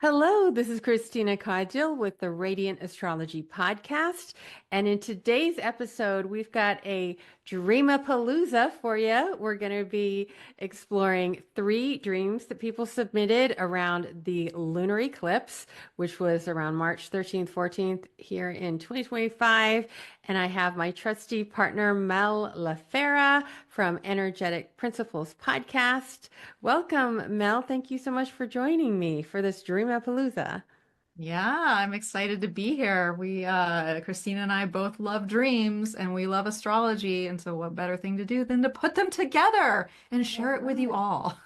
Hello, this is Christina Caudill with the Radiant Astrology Podcast. And in today's episode, we've got a Dreamapalooza for you. We're going to be exploring three dreams that people submitted around the lunar eclipse, which was around March 13th, 14th here in 2025. And I have my trusty partner, Mel LaFara from Energetic Principles Podcast. Welcome, Mel. Thank you so much for joining me for this Dreamapalooza. Yeah, I'm excited to be here. Christina and I both love dreams and we love astrology. And so what better thing to do than to put them together and All share it with you right. all?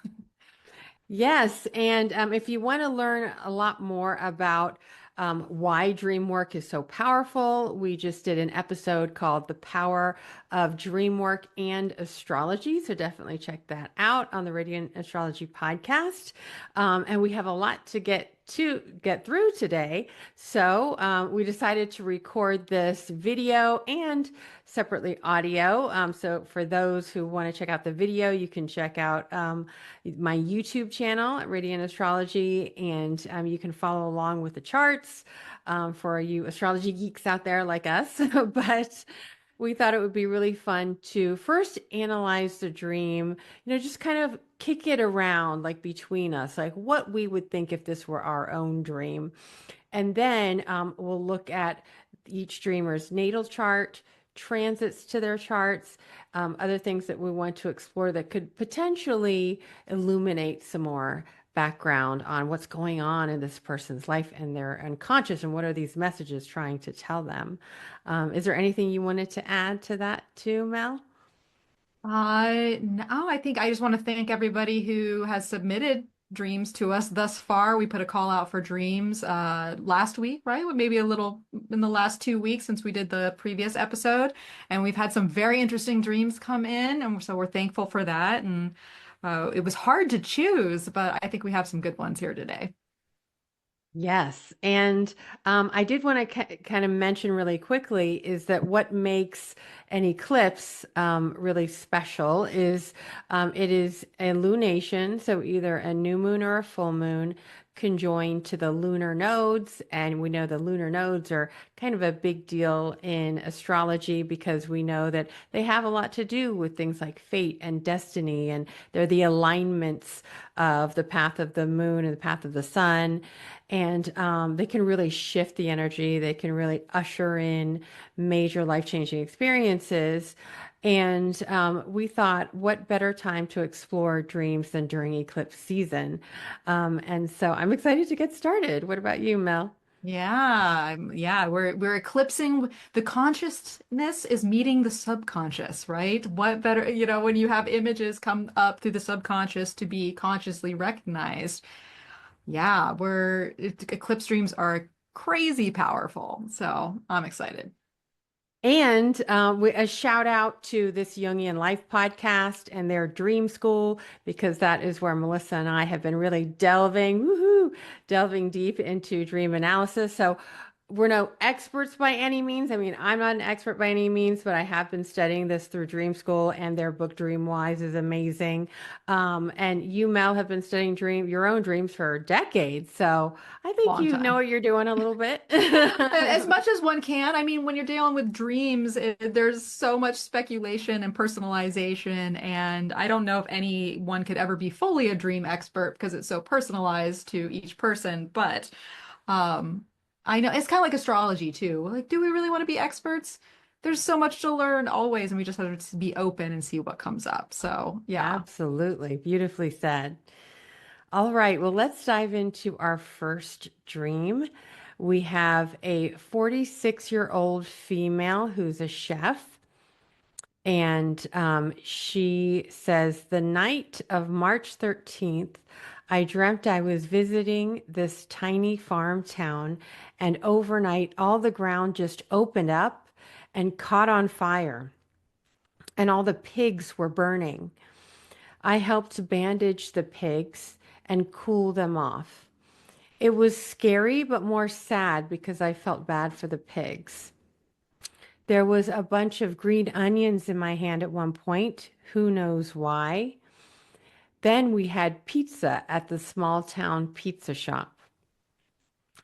Yes, and if you want to learn a lot more about why dream work is so powerful, we just did an episode called The Power of Dream Work and Astrology. So definitely check that out on the Radiant Astrology Podcast. And we have a lot to get through today. So we decided to record this video and separately audio. So for those who want to check out the video, you can check out my YouTube channel at Radiant Astrology, and you can follow along with the charts for you astrology geeks out there like us. But we thought it would be really fun to first analyze the dream, just kind of kick it around like between us, like what we would think if this were our own dream. And then we'll look at each dreamer's natal chart, transits to their charts, other things that we want to explore that could potentially illuminate some more background on what's going on in this person's life and their unconscious and what are these messages trying to tell them. Is there anything you wanted to add to that too, Mel? No, I think I just want to thank everybody who has submitted dreams to us thus far. We put a call out for dreams last week, right? Well, maybe a little in the last 2 weeks since we did the previous episode. And we've had some very interesting dreams come in, and so we're thankful for that. And it was hard to choose, but I think we have some good ones here today. Yes. And I did want to kind of mention really quickly is that what makes an eclipse really special is it is a lunation, so either a new moon or a full moon conjoined to the lunar nodes. And we know the lunar nodes are kind of a big deal in astrology because we know that they have a lot to do with things like fate and destiny, and they're the alignments of the path of the moon and the path of the sun. And they can really shift the energy. They can really usher in major life-changing experiences. And we thought, what better time to explore dreams than during eclipse season? And so I'm excited to get started. What about you, Mel? Yeah, we're eclipsing the consciousness is meeting the subconscious, right? What better, when you have images come up through the subconscious to be consciously recognized. Yeah, eclipse dreams are crazy powerful. So I'm excited. And a shout out to this Jungian Life podcast and their Dream School, because that is where Melissa and I have been really delving deep into dream analysis. So we're no experts by any means. I mean, I'm not an expert by any means, but I have been studying this through Dream School, and their book Dream Wise is amazing. And you, Mel, have been studying your own dreams for decades. So I think Long you know time. what you're doing a little bit. As much as one can. I mean, when you're dealing with dreams, there's so much speculation and personalization, and I don't know if anyone could ever be fully a dream expert because it's so personalized to each person. But um, I know it's kind of like astrology too. Like, do we really want to be experts? There's so much to learn always, and we just have to be open and see what comes up. So, yeah. Absolutely. Beautifully said. All right. Well, let's dive into our first dream. We have a 46-year-old female who's a chef. And she says, the night of March 13th, I dreamt I was visiting this tiny farm town, and overnight, all the ground just opened up and caught on fire, and all the pigs were burning. I helped bandage the pigs and cool them off. It was scary, but more sad because I felt bad for the pigs. There was a bunch of green onions in my hand at one point. Who knows why? Then we had pizza at the small town pizza shop.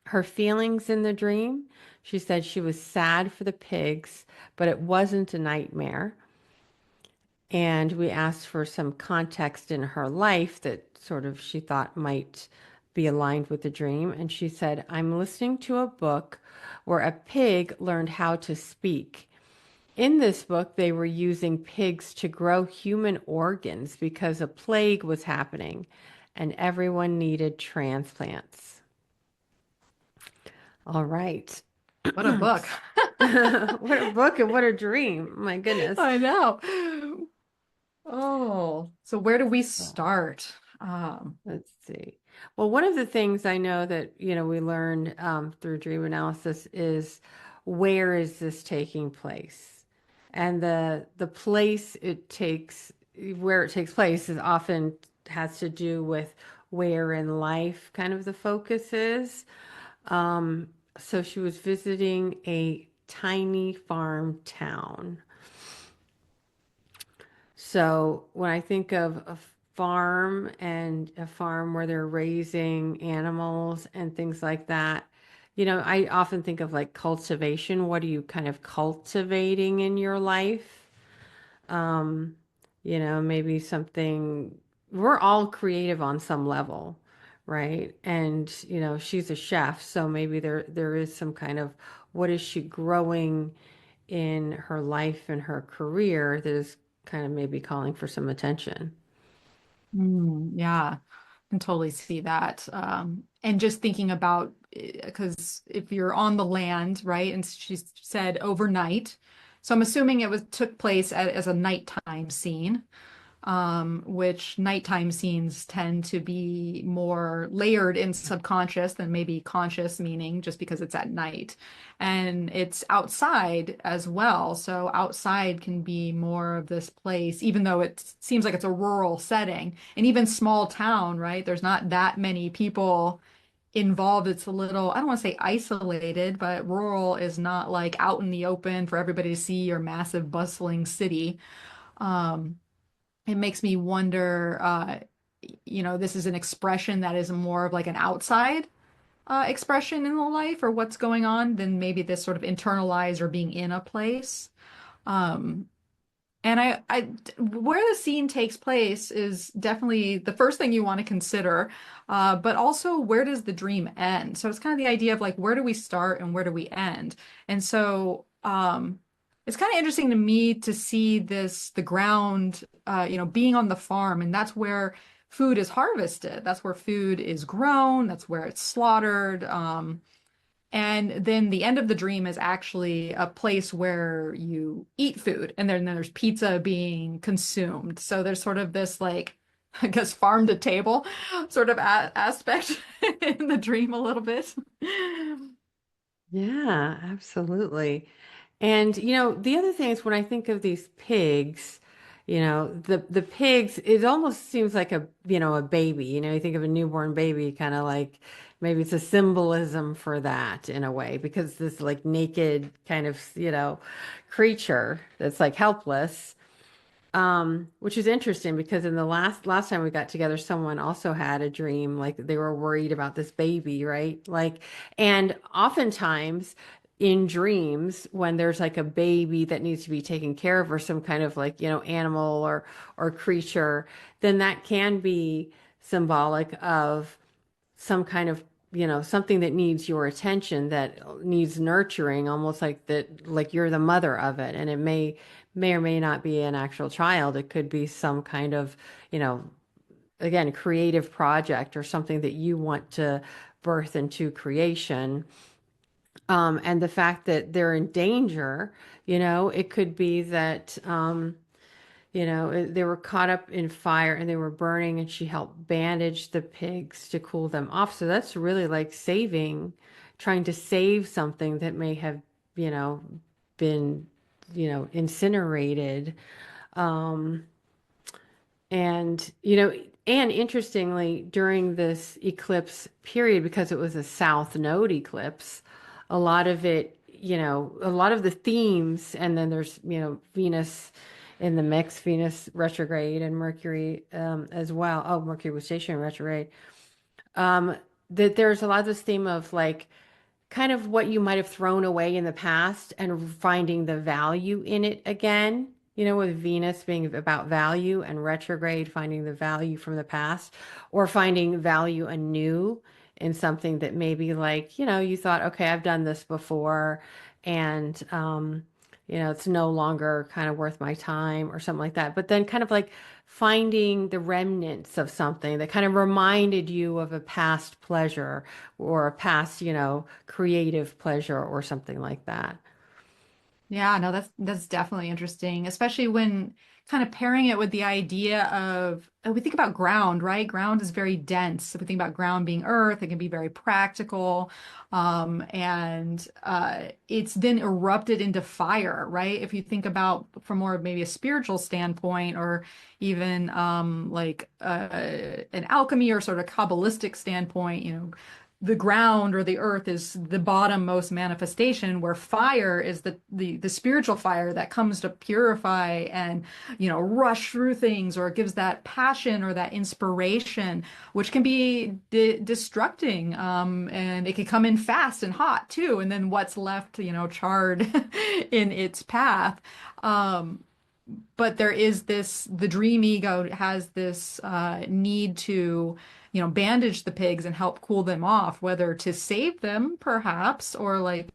Her feelings in the dream, she said she was sad for the pigs, but it wasn't a nightmare. And we asked for some context in her life that sort of she thought might be aligned with the dream. And she said, I'm listening to a book where a pig learned how to speak. In this book, they were using pigs to grow human organs because a plague was happening and everyone needed transplants. All right. What a book. What a book and what a dream. My goodness. I know. Oh, so where do we start? Let's see. Well, one of the things I know that, we learned through dream analysis is where is this taking place? And the place it takes, where it takes place is often has to do with where in life kind of the focus is. Um, so she was visiting a tiny farm town. So when I think of a farm and a farm where they're raising animals and things like that, I often think of like cultivation. What are you kind of cultivating in your life? Um, maybe something, we're all creative on some level, right? And, she's a chef, so maybe there is some kind of what is she growing in her life and her career that is kind of maybe calling for some attention. Yeah, I can totally see that. And just thinking about, because if you're on the land, right, and she said overnight, so I'm assuming it was took place as a nighttime scene. Which nighttime scenes tend to be more layered in subconscious than maybe conscious, meaning just because it's at night. And it's outside as well. So outside can be more of this place, even though it seems like it's a rural setting. And even small town, right? There's not that many people involved. It's a little, I don't want to say isolated, but rural is not like out in the open for everybody to see or massive bustling city. Um, it makes me wonder, this is an expression that is more of like an outside expression in the life or what's going on than maybe this sort of internalized or being in a place. Um, and where the scene takes place is definitely the first thing you want to consider, but also where does the dream end? So it's kind of the idea of like, where do we start and where do we end? And so, it's kind of interesting to me to see the ground, being on the farm, and that's where food is harvested. That's where food is grown. That's where it's slaughtered. And then the end of the dream is actually a place where you eat food, and then there's pizza being consumed. So there's sort of this like, I guess, farm to table sort of aspect in the dream a little bit. Yeah, absolutely. And the other thing is when I think of these pigs, the pigs, it almost seems like a baby. You think of a newborn baby, kind of like maybe it's a symbolism for that in a way, because this like naked kind of, creature that's like helpless. Which is interesting because in the last time we got together, someone also had a dream, like they were worried about this baby, right? Like, and oftentimes in dreams, when there's like a baby that needs to be taken care of or some kind of like, animal or creature, then that can be symbolic of some kind of something that needs your attention, that needs nurturing, almost like that, like you're the mother of it, and it may or may not be an actual child. It could be some kind of you know again, creative project or something that you want to birth into creation. And the fact that they're in danger, it could be that they were caught up in fire and they were burning, and she helped bandage the pigs to cool them off. So that's really like trying to save something that may have, you know, been, incinerated. Um, and, and interestingly, during this eclipse period, because it was a south node eclipse, a lot of it, a lot of the themes, and then there's, Venus in the mix, Venus retrograde and Mercury as well. Oh, Mercury was stationary retrograde. that there's a lot of this theme of like kind of what you might have thrown away in the past and finding the value in it again. You know, with Venus being about value and retrograde, finding the value from the past or finding value anew in something that maybe like, you know, you thought, okay, I've done this before and, you know, it's no longer kind of worth my time or something like that. But then kind of like finding the remnants of something that kind of reminded you of a past pleasure or a past, you know, creative pleasure or something like that. Yeah, no, that's definitely interesting, especially when kind of pairing it with the idea of we think about ground, right? Ground is very dense. So we think about ground being earth, it can be very practical. And it's then erupted into fire, right? If you think about from more of maybe a spiritual standpoint or even like an alchemy or sort of Kabbalistic standpoint, you know, the ground or the earth is the bottommost manifestation where fire is the spiritual fire that comes to purify and rush through things or gives that passion or that inspiration which can be destructing and it can come in fast and hot too and then what's left charred in its path um but there is this the dream ego has this need to bandage the pigs and help cool them off, whether to save them perhaps or like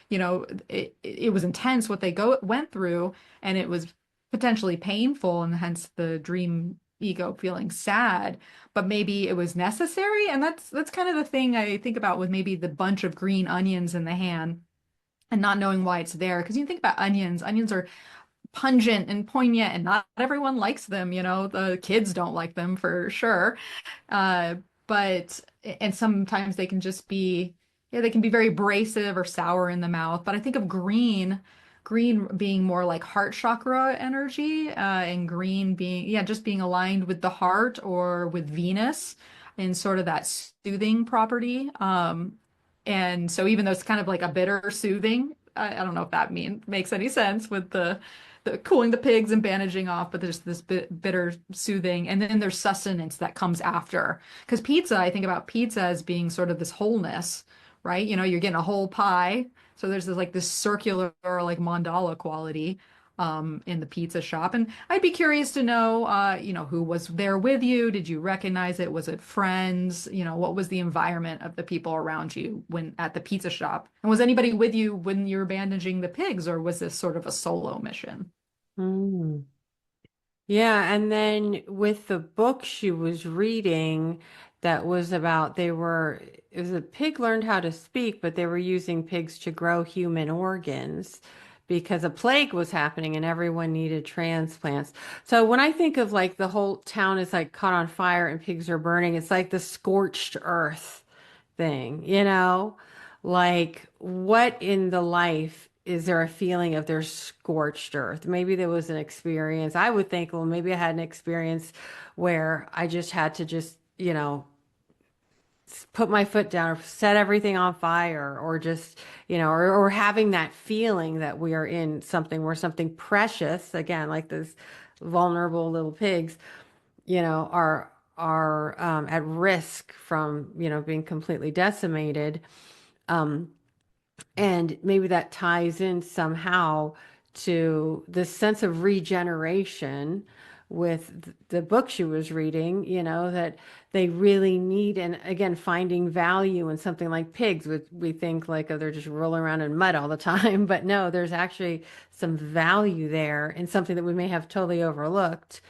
it was intense what they go went through and it was potentially painful and hence the dream ego feeling sad, but maybe it was necessary. And that's kind of the thing I think about with maybe the bunch of green onions in the hand and not knowing why it's there. Because you think about onions are pungent and poignant, and not everyone likes them. The kids don't like them for sure. Uh, but and sometimes they can just be, yeah, they can be very abrasive or sour in the mouth. But I think of green being more like heart chakra energy, and green being, yeah, just being aligned with the heart or with Venus in sort of that soothing property. And so even though it's kind of like a bitter soothing, I don't know if that makes any sense with the cooling the pigs and bandaging off, but there's this bitter soothing, and then there's sustenance that comes after. Because pizza, I think about pizza as being sort of this wholeness, right? You're getting a whole pie, so there's this circular like mandala quality in the pizza shop. And I'd be curious to know, who was there with you? Did you recognize it? Was it friends? What was the environment of the people around you when at the pizza shop? And was anybody with you when you were bandaging the pigs, or was this sort of a solo mission? Mm. Yeah, and then with the book she was reading that was about it was a pig learned how to speak, but they were using pigs to grow human organs because a plague was happening and everyone needed transplants. So when I think of like the whole town is like caught on fire and pigs are burning, it's like the scorched earth thing, you know? Like, what in the life is there a feeling of there's scorched earth? Maybe there was an experience. I would think, well, maybe I had an experience where I just had to just, you know, put my foot down or set everything on fire or just, you know, or having that feeling that we are in something where something precious, again, like those vulnerable little pigs, you know, are at risk from, you know, being completely decimated. Um, and maybe that ties in somehow to this sense of regeneration with the book she was reading, you know, that they really need, and again, finding value in something like pigs, which we think like, oh, they're just rolling around in mud all the time. But no, there's actually some value there in something that we may have totally overlooked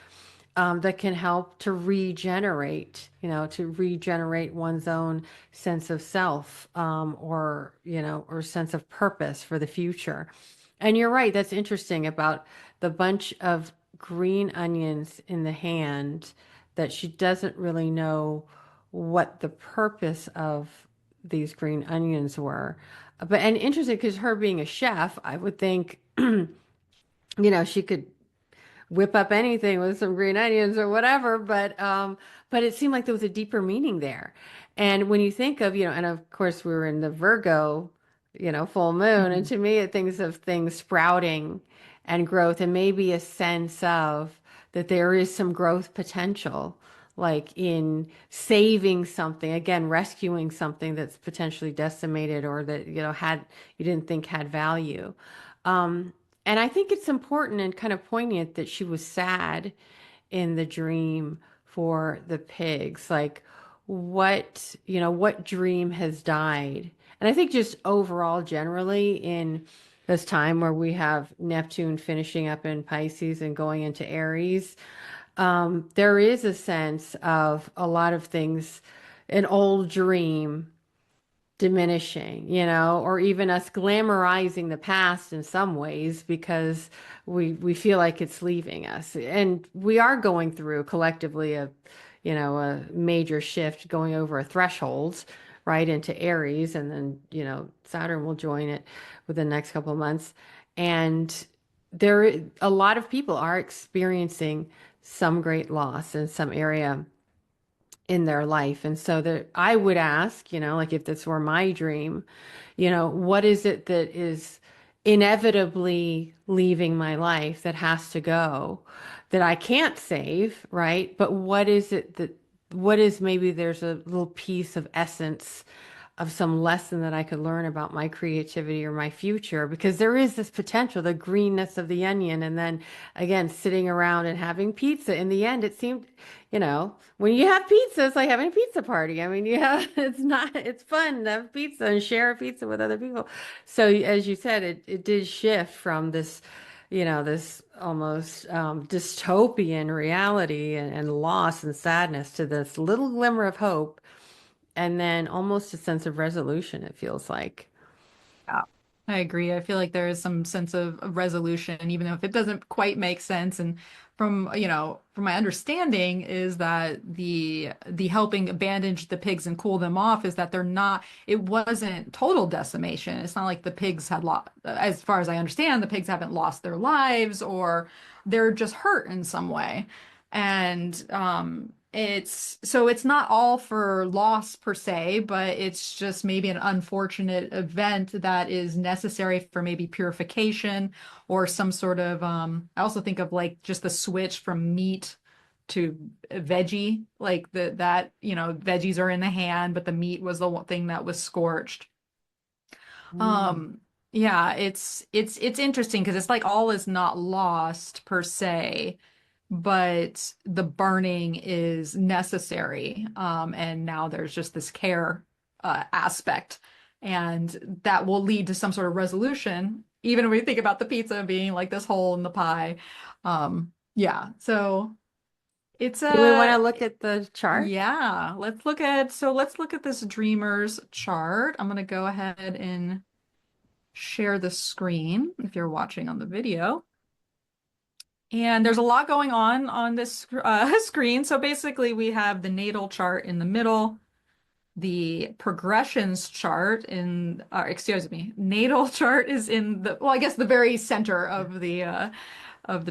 that can help to regenerate, you know, to regenerate one's own sense of self, or, you know, or sense of purpose for the future. And you're right, that's interesting about the bunch of green onions in the hand that she doesn't really know what the purpose of these green onions were. But, and interesting because her being a chef, I would think, you know, she could whip up anything with some green onions or whatever, but it seemed like there was a deeper meaning there. And when you think of, you know, and of course we were in the Virgo, you know, full moon, and Mhm. to me it thinks of things sprouting and growth and maybe a sense of that there is some growth potential. like in saving something, again, rescuing something that's potentially decimated or that, had you didn't think had value. Um, and I think it's important and kind of poignant that she was sad in the dream for the pigs. Like, what dream has died? And I think just overall, generally, in this time where we have Neptune finishing up in Pisces and going into Aries, there is a sense of a lot of things, an old dream diminishing, or even us glamorizing the past in some ways because we feel like it's leaving us. And we are going through collectively a major shift going over a threshold right into Aries, and then, Saturn will join it within the next couple of months. And a lot of people are experiencing some great loss in some area in their life. And so that I would ask, like if this were my dream, what is it that is inevitably leaving my life that has to go that I can't save, right? But what is maybe there's a little piece of essence of some lesson that I could learn about my creativity or my future, because there is this potential, the greenness of the onion. And then again, sitting around and having pizza. In the end, it seemed, when you have pizza, it's like having a pizza party. I mean, it's fun to have pizza and share a pizza with other people. So as you said, it did shift from this, this almost dystopian reality and loss and sadness to this little glimmer of hope, and then almost a sense of resolution, it feels like. Yeah, I agree. I feel like there is some sense of resolution, even if it doesn't quite make sense. And from my understanding is that the helping bandage the pigs and cool them off is that it wasn't total decimation. It's not like the pigs had lost, as far as I understand, the pigs haven't lost their lives or they're just hurt in some way. And it's not all for loss per se, but it's just maybe an unfortunate event that is necessary for maybe purification or some sort of I also think of like just the switch from meat to veggie, like that veggies are in the hand, but the meat was the one thing that was scorched. Mm. Um, yeah, it's interesting because it's like all is not lost per se, but the burning is necessary. And now there's just this care aspect, and that will lead to some sort of resolution, even when we think about the pizza being like this hole in the pie. Yeah, so it's Do we want to a look at the chart? yeah, let's look at this dreamer's chart. I'm gonna go ahead and share the screen if you're watching on the video. And there's a lot going on this screen. So basically, we have the natal chart in the middle, the progressions chart excuse me, natal chart is in well, I guess the very center of the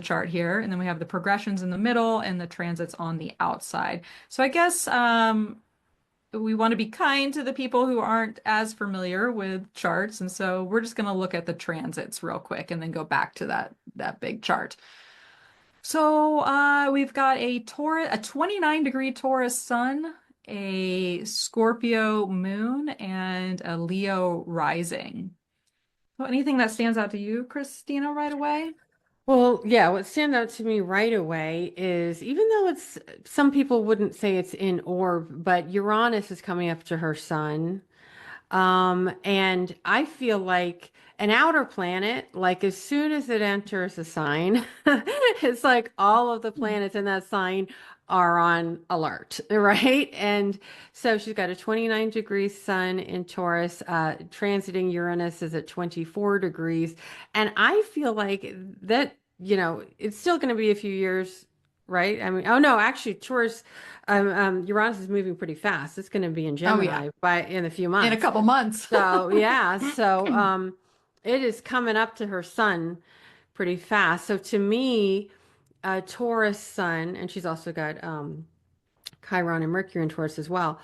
chart here, and then we have the progressions in the middle and the transits on the outside. So I guess we want to be kind to the people who aren't as familiar with charts, and so we're just going to look at the transits real quick and then go back to that big chart. So we've got a 29-degree Taurus sun, a Scorpio moon, and a Leo rising. So anything that stands out to you, Christina, right away? Well, yeah, what stands out to me right away is, even though some people wouldn't say it's in orb, but Uranus is coming up to her sun. And I feel like an outer planet, like as soon as it enters a sign, it's like all of the planets in that sign are on alert, right? And so she's got a 29-degree sun in Taurus, transiting Uranus is at 24 degrees. And I feel like that, it's still going to be a few years, right? I mean, oh no, actually, Taurus, Uranus is moving pretty fast. It's going to be in Oh yeah, Gemini in a few in a months. couple months. So yeah, it is coming up to her sun pretty fast. So to me, Taurus sun, and she's also got Chiron and Mercury in Taurus as well.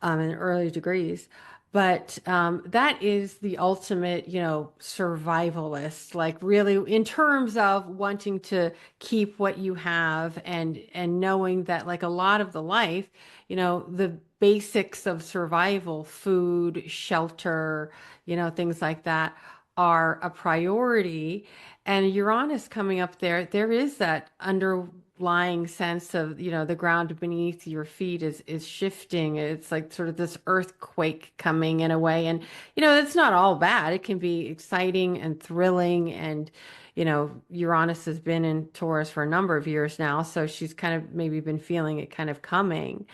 in early degrees. But that is the ultimate, survivalist, like really in terms of wanting to keep what you have and knowing that like a lot of the life, the basics of survival, food, shelter, things like that are a priority. And Uranus coming up there, there is that underlying sense of, the ground beneath your feet is shifting. It's like sort of this earthquake coming in a way. And, it's not all bad. It can be exciting and thrilling. And, Uranus has been in Taurus for a number of years now, so she's kind of maybe been feeling it kind of coming.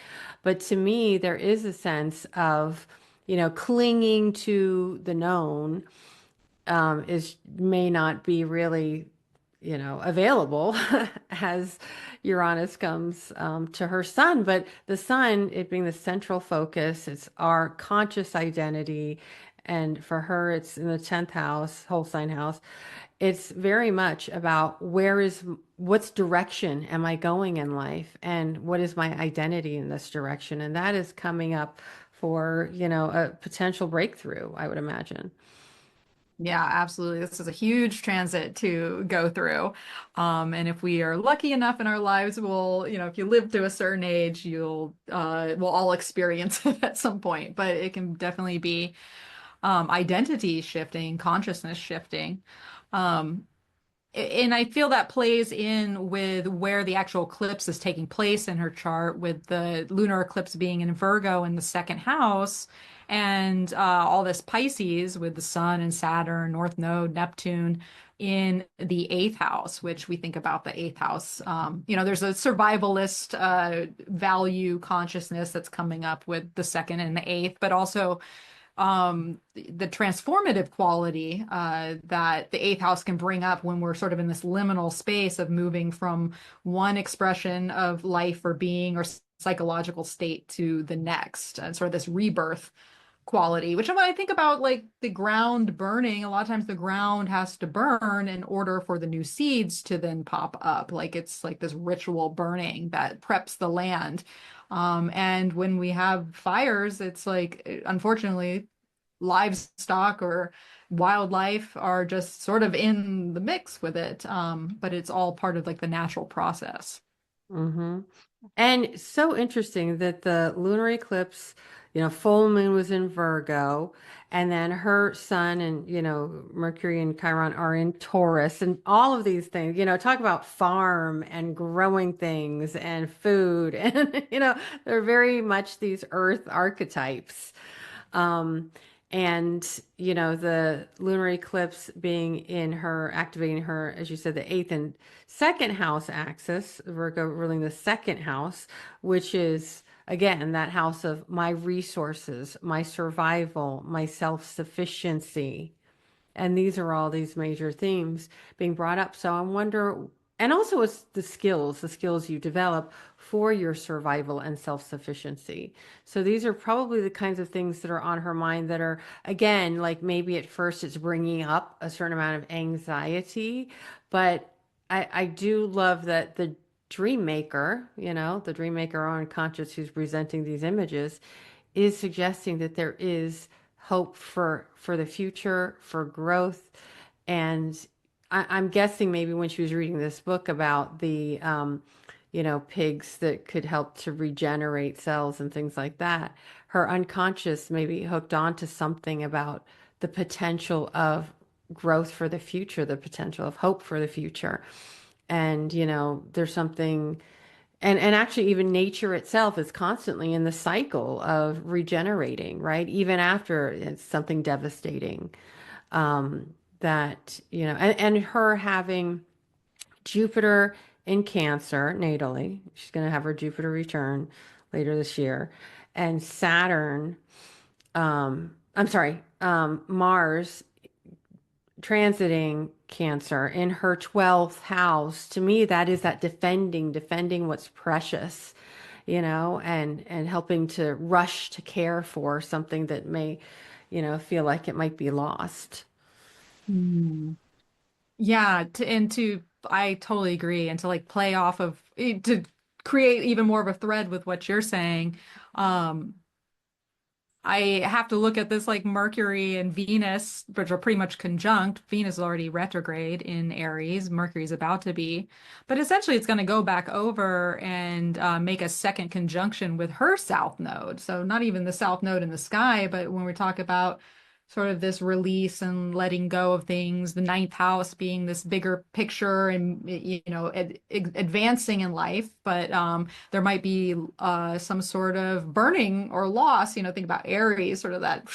But to me, there is a sense of, clinging to the known is may not be really, available as Uranus comes to her sun. But the sun, it being the central focus, it's our conscious identity. And for her, it's in the 10th house, whole sign house. It's very much about what's direction am I going in life and what is my identity in this direction? And that is coming up for, a potential breakthrough, I would imagine. Yeah, absolutely. This is a huge transit to go through. And if we are lucky enough in our lives, if you live to a certain age, we'll all experience it at some point. But it can definitely be identity shifting, consciousness shifting. Um, and I feel that plays in with where the actual eclipse is taking place in her chart, with the lunar eclipse being in Virgo in the second house, and all this Pisces with the Sun and Saturn, North Node, Neptune in the eighth house, which we think about the eighth house. There's a survivalist value consciousness that's coming up with the second and the eighth, but also the transformative quality that the eighth house can bring up when we're sort of in this liminal space of moving from one expression of life or being or psychological state to the next, and sort of this rebirth quality, which when I think about like the ground burning, a lot of times the ground has to burn in order for the new seeds to then pop up. Like it's like this ritual burning that preps the land. And when we have fires, it's like, unfortunately, livestock or wildlife are just sort of in the mix with it. But it's all part of like the natural process. Hmm. And so interesting that the lunar eclipse, full moon was in Virgo, and then her sun and, Mercury and Chiron are in Taurus, and all of these things, talk about farm and growing things and food. And, they're very much these earth archetypes. Um, and the lunar eclipse being in her, activating her, as you said, the eighth and second house axis, Virgo ruling the second house, which is again that house of my resources, my survival, my self-sufficiency. And these are all these major themes being brought up. So I wonder, and also it's the skills you develop for your survival and self-sufficiency. So these are probably the kinds of things that are on her mind that are, again, like maybe at first it's bringing up a certain amount of anxiety, but I do love that the dream maker, the dream maker or unconscious who's presenting these images is suggesting that there is hope for the future, for growth. And I'm guessing maybe when she was reading this book about the pigs that could help to regenerate cells and things like that, her unconscious maybe hooked on to something about the potential of growth for the future, the potential of hope for the future. And there's something, and actually even nature itself is constantly in the cycle of regenerating, right? Even after it's something devastating. That, and her having Jupiter in Cancer natally, she's going to have her Jupiter return later this year, and Saturn, I'm sorry, Mars transiting Cancer in her 12th house. To me, that is that defending what's precious, and helping to rush to care for something that may, feel like it might be lost. Hmm. Yeah, I totally agree. And to like play off of to create even more of a thread with what you're saying. Um, I have to look at this like Mercury and Venus, which are pretty much conjunct. Venus is already retrograde in Aries. Mercury's about to be. But essentially, it's going to go back over and make a second conjunction with her south node. So, not even the south node in the sky, but when we talk about sort of this release and letting go of things, the ninth house being this bigger picture and, advancing in life. But there might be some sort of burning or loss. Think about Aries, sort of that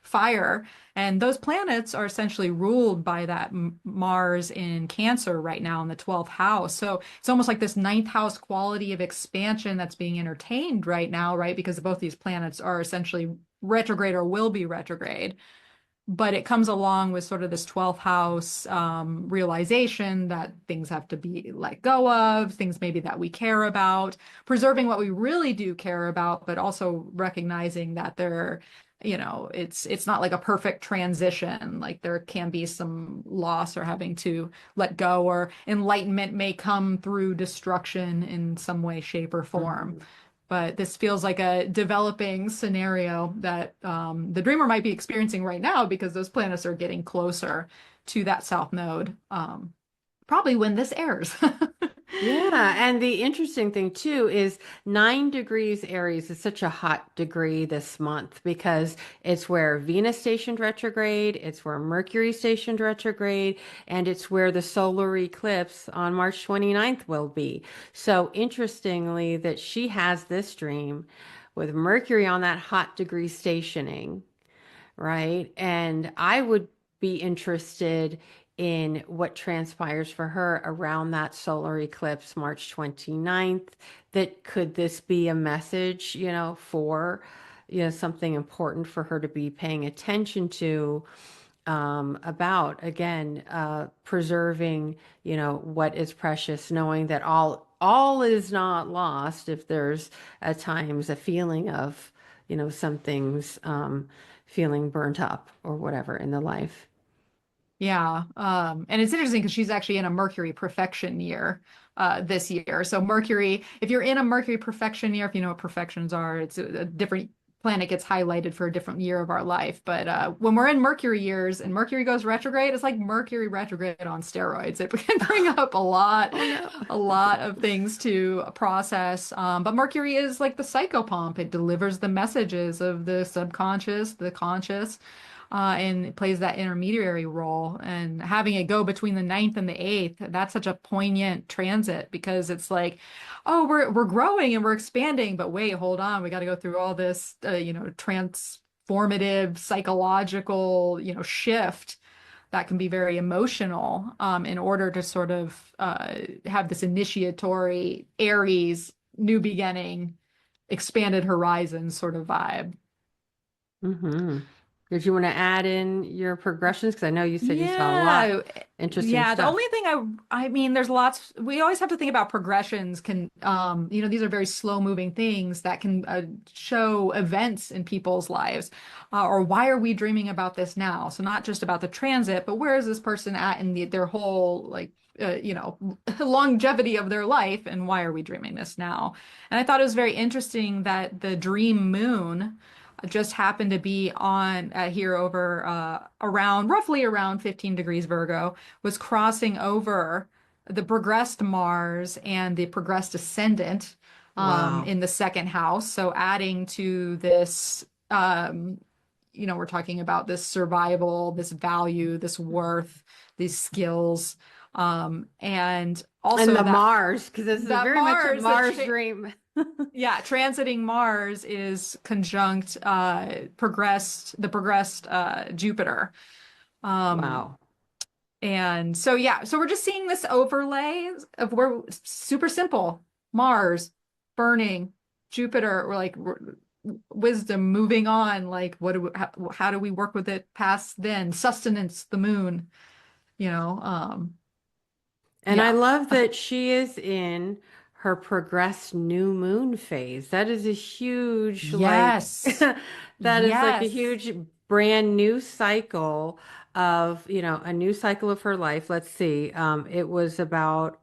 fire. And those planets are essentially ruled by that Mars in Cancer right now in the 12th house. So it's almost like this ninth house quality of expansion that's being entertained right now, right? Because both these planets are essentially retrograde or will be retrograde, but it comes along with sort of this 12th house realization that things have to be let go of, things maybe that we care about, preserving what we really do care about, but also recognizing that it's not like a perfect transition. Like there can be some loss or having to let go, or enlightenment may come through destruction in some way, shape, or form. Mhm. But this feels like a developing scenario that the dreamer might be experiencing right now because those planets are getting closer to that south node, probably when this airs. Yeah, and the interesting thing too is 9 degrees Aries is such a hot degree this month because it's where Venus stationed retrograde, it's where Mercury stationed retrograde, and it's where the solar eclipse on March 29th will be. So interestingly, that she has this dream with Mercury on that hot degree stationing, right? And I would be interested in what transpires for her around that solar eclipse, March 29th. That could this be a message, for, something important for her to be paying attention to, about, again, preserving, what is precious, knowing that all is not lost if there's at times a feeling of, some things feeling burnt up or whatever in the life. Yeah. And it's interesting because she's actually in a Mercury perfection year this year. So Mercury, if you're in a Mercury perfection year, if you know what perfections are, it's a different planet gets highlighted for a different year of our life. But when we're in Mercury years and Mercury goes retrograde, it's like Mercury retrograde on steroids. It can bring up Oh no. a lot of things to process. But Mercury is like the psychopomp. It delivers the messages of the subconscious, the conscious, and it plays that intermediary role. And having it go between the ninth and the eighth, that's such a poignant transit because it's like, oh, we're growing and we're expanding, but wait, hold on, we got to go through all this, transformative psychological, shift that can be very emotional, in order to sort of have this initiatory Aries new beginning, expanded horizons sort of vibe. Hmm. Did you want to add in your progressions? Because I know you said you saw a lot Yeah. interesting Yeah, the stuff. only thing I mean there's lots we always have to think about progressions can these are very slow moving things that can show events in people's lives, or why are we dreaming about this now? So not just about the transit, but where is this person at in their whole like longevity of their life, and why are we dreaming this now? And I thought it was very interesting that the dream moon just happened to be on here over roughly around 15 degrees Virgo, was crossing over the progressed Mars and the progressed ascendant Wow. in the second house. So adding to this, we're talking about this survival, this value, this worth, these skills, and And also the that Mars, because this is that very much a Mars, Mars dream. yeah, transiting Mars is conjunct the progressed Jupiter. Um, Wow. and so yeah, so we're just seeing this overlay of where super simple. Mars, burning, Jupiter, wisdom moving on, like how do we work with it past then? Sustenance, the moon, you know. And I Yeah. love that she is in her progressed new moon phase. That is a huge, like, Yes. that is like a Yes. huge brand new cycle of, a new cycle of her life. Let's see. It was about,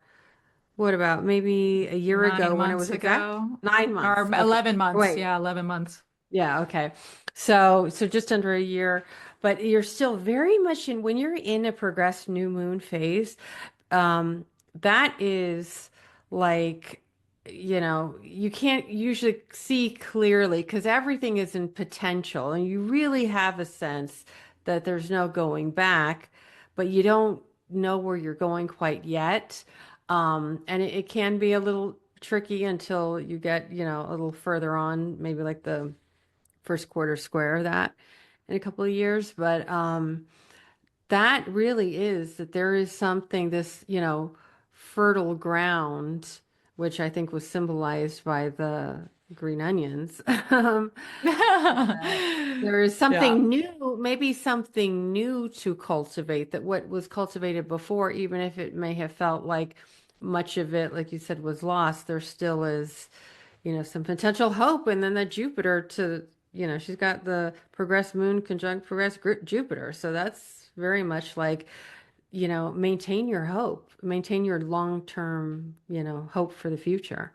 what about maybe a year ago nine when it months was exact? ago, 9 months. or Okay. 11 months. Wait. Yeah, 11 months. Yeah, okay. So just under a year, but you're still very much in when you're in a progressed new moon phase, um, that is like, you can't usually see clearly because everything is in potential and you really have a sense that there's no going back, but you don't know where you're going quite yet. And it can be a little tricky until you get, a little further on, maybe like the first quarter square of that in a couple of years. But that really is that there is something, this, fertile ground, which I think was symbolized by the green onions. There is Yeah. something new, maybe something new to cultivate that what was cultivated before, even if it may have felt like much of it, like you said, was lost, there still is, some potential hope. And then the Jupiter she's got the progressed moon conjunct progressed Jupiter. So that's very much like, maintain your hope, maintain your long-term, hope for the future.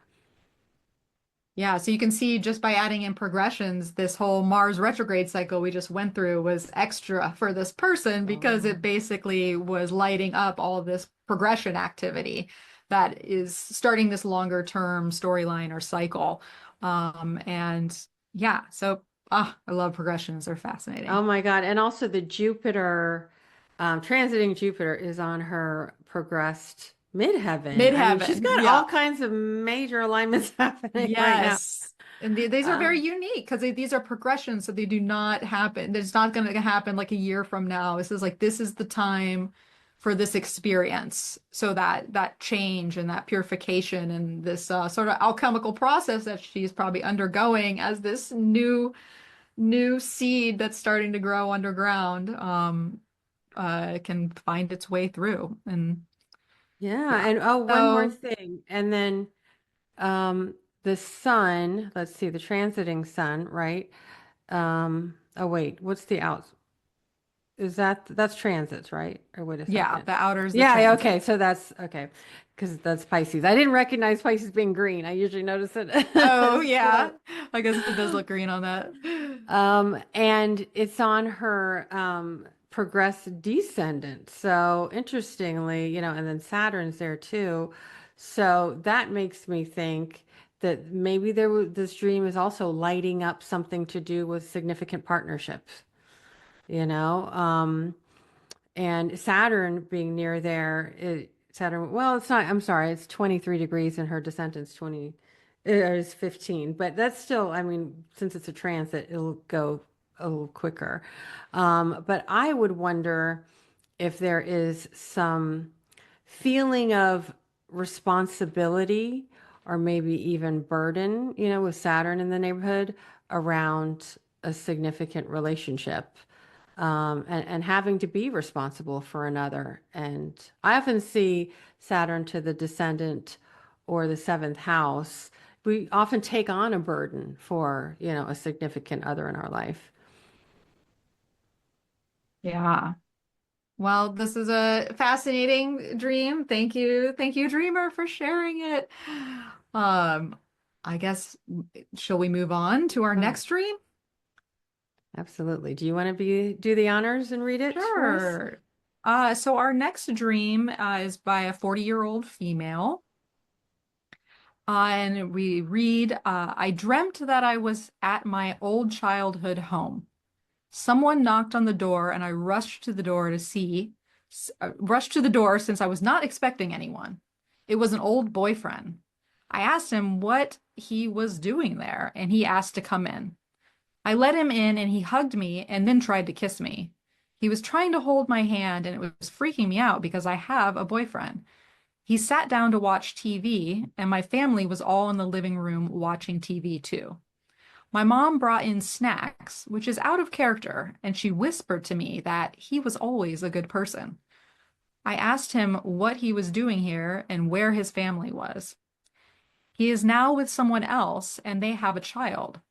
Yeah, so you can see just by adding in progressions, this whole Mars retrograde cycle we just went through was extra for this person because Oh. it basically was lighting up all of this progression activity that is starting this longer term storyline or cycle. And yeah, so I love progressions. They're Oh fascinating. my God. And also the Jupiter, transiting Jupiter is on her progressed midheaven. I mean, she's Midheaven, got all yeah. kinds of major alignments happening right now. Yes. And these are Uh, very unique because these are progressions, so they do not happen. It's not going to happen like a year from now. This is the time for this experience, so that that change and that purification and this sort of alchemical process that she's probably undergoing as this new seed that's starting to grow underground can find its way through. And yeah. yeah, And oh, one more so thing. And then um, the sun, let's see, the transiting sun, right? Oh wait, what's the out? Is that's transits, right? Or wait a yeah, second. the outer is the Yeah, yeah, transit. okay. So that's okay. Because that's Pisces. I didn't recognize Pisces being green. I usually notice it. Oh So, yeah. I guess it does look green on that. and it's on her progressed descendant. So interestingly, and then Saturn's there too. So that makes me think that maybe this dream is also lighting up something to do with significant partnerships, you know? And Saturn being near there, Saturn, well, it's not, I'm sorry, it's 23 degrees and her descendant's 20, is 15. But that's still, I mean, since it's a transit, it'll go a little quicker. But I would wonder if there is some feeling of responsibility or maybe even burden, with Saturn in the neighborhood around a significant relationship, and having to be responsible for another. And I often see Saturn to the descendant or the seventh house. We often take on a burden for, a significant other in our life. Yeah. Well, this is a fascinating dream. Thank you, dreamer, for sharing it. Um, I guess shall we move on to our Oh, next dream? absolutely. Do you want to do the honors and read it for us? Sure. So our next dream is by a 40-year-old female. And we read, I dreamt that I was at my old childhood home. Someone knocked on the door, and I rushed to the door rushed to the door since I was not expecting anyone. It was an old boyfriend. I asked him what he was doing there, and he asked to come in. I let him in, and he hugged me and then tried to kiss me. He was trying to hold my hand, and it was freaking me out because I have a boyfriend. He sat down to watch TV, and my family was all in the living room watching TV too. My mom brought in snacks, which is out of character, and she whispered to me that he was always a good person. I asked him what he was doing here and where his family was. He is now with someone else, and they have a child.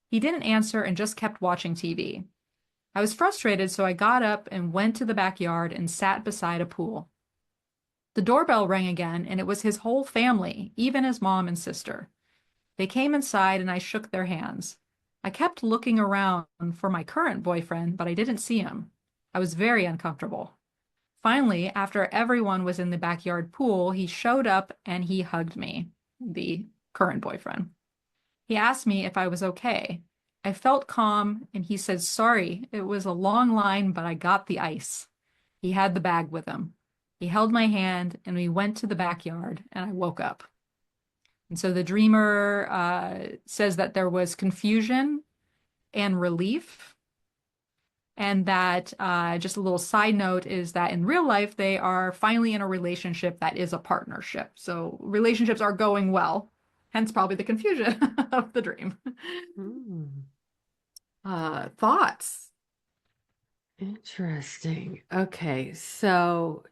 He didn't answer and just kept watching TV. I was frustrated, so I got up and went to the backyard and sat beside a pool. The doorbell rang again, and it was his whole family, even his mom and sister. They came inside, and I shook their hands. I kept looking around for my current boyfriend, but I didn't see him. I was very uncomfortable. Finally, after everyone was in the backyard pool, he showed up and he hugged me, the current boyfriend. He asked me if I was okay. I felt calm and he said, "Sorry, it was a long line, but I got the ice." He had the bag with him. He held my hand and we went to the backyard and I woke up. And so the dreamer says that there was confusion and relief. And that just a little side note is that in real life, they are finally in a relationship that is a partnership. So relationships are going well, hence probably the confusion of the dream. Hmm. Thoughts? Interesting. Okay, so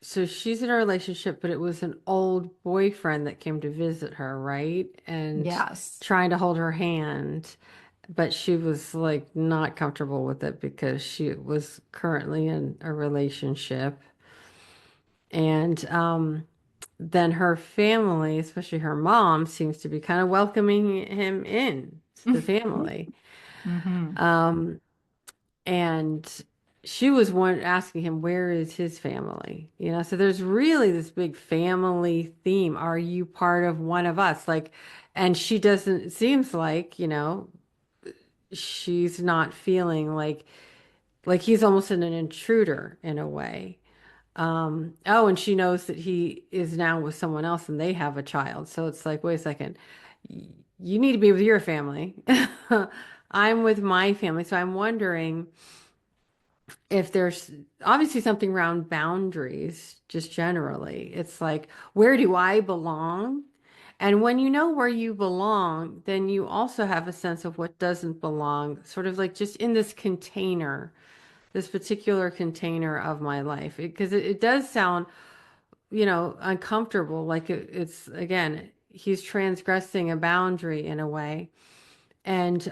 she's in a relationship, but it was an old boyfriend that came to visit her, right? And Yes. trying to hold her hand, but she was like not comfortable with it because she was currently in a relationship. And then her family, especially her mom, seems to be kind of welcoming him in to the family. Hmm. Um, and she was one asking him, where is his family? You know, so there's really this big family theme. Are you part of one of us? Like, and she doesn't, it seems like, she's not feeling like he's almost an intruder in a way. Oh, and she knows that he is now with someone else and they have a child. So it's like, wait a second, you need to be with your family. I'm with my family. So I'm wondering if there's obviously something around boundaries, just generally. It's like, where do I belong? And when you know where you belong, then you also have a sense of what doesn't belong, sort of like just in this container, this particular container of my life. Because it does sound, uncomfortable. Like it's, again, he's transgressing a boundary in a way. And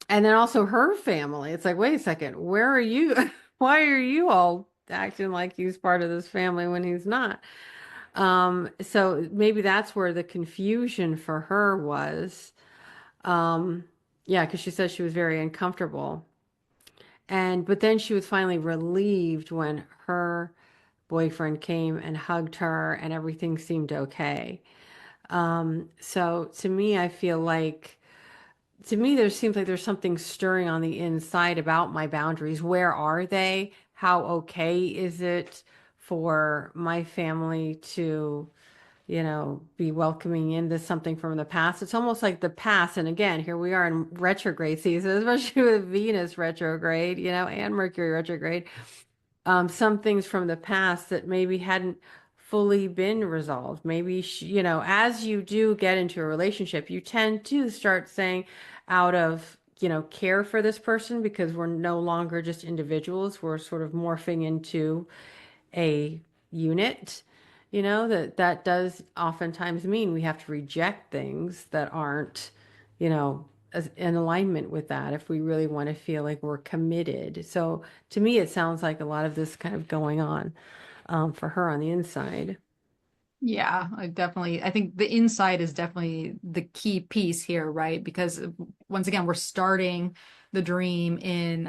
then also her family. It's like, wait a second, where are you? Why are you all acting like he's part of this family when he's not? So maybe that's where the confusion for her was. Um, yeah, because she said she was very uncomfortable. But then she was finally relieved when her boyfriend came and hugged her and everything seemed okay. So to me, I feel like to me, there seems like there's something stirring on the inside about my boundaries. Where are they? How okay is it for my family to, be welcoming into something from the past? It's almost like the past. And again, here we are in retrograde season, especially with Venus retrograde, and Mercury retrograde, some things from the past that maybe hadn't fully been resolved. Maybe, as you do get into a relationship, you tend to start saying out of, care for this person because we're no longer just individuals. We're sort of morphing into a unit, that does oftentimes mean we have to reject things that aren't, in alignment with that if we really want to feel like we're committed. So to me, it sounds like a lot of this kind of going on for her on the inside. Yeah, I think the inside is definitely the key piece here, right? Because once again, we're starting the dream in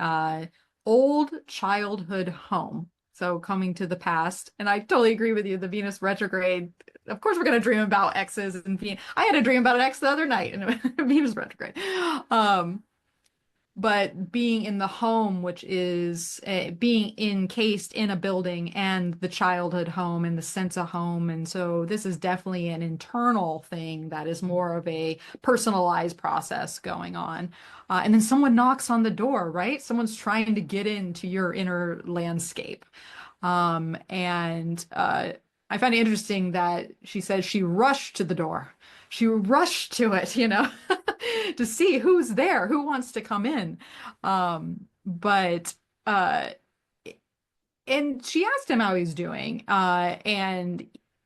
old childhood home. So coming to the past, and I totally agree with you. The Venus retrograde, of course, we're going to dream about exes and Venus. I had a dream about an ex the other night in Venus retrograde. Um, but being in the home, which is being encased in a building and the childhood home and the sense of home. And so this is definitely an internal thing that is more of a personalized process going on. And then someone knocks on the door, right? Someone's trying to get into your inner landscape. And I find it interesting that she says she rushed to the door. She rushed to it, to see who's there, who wants to come in. But and she asked him how he's doing, and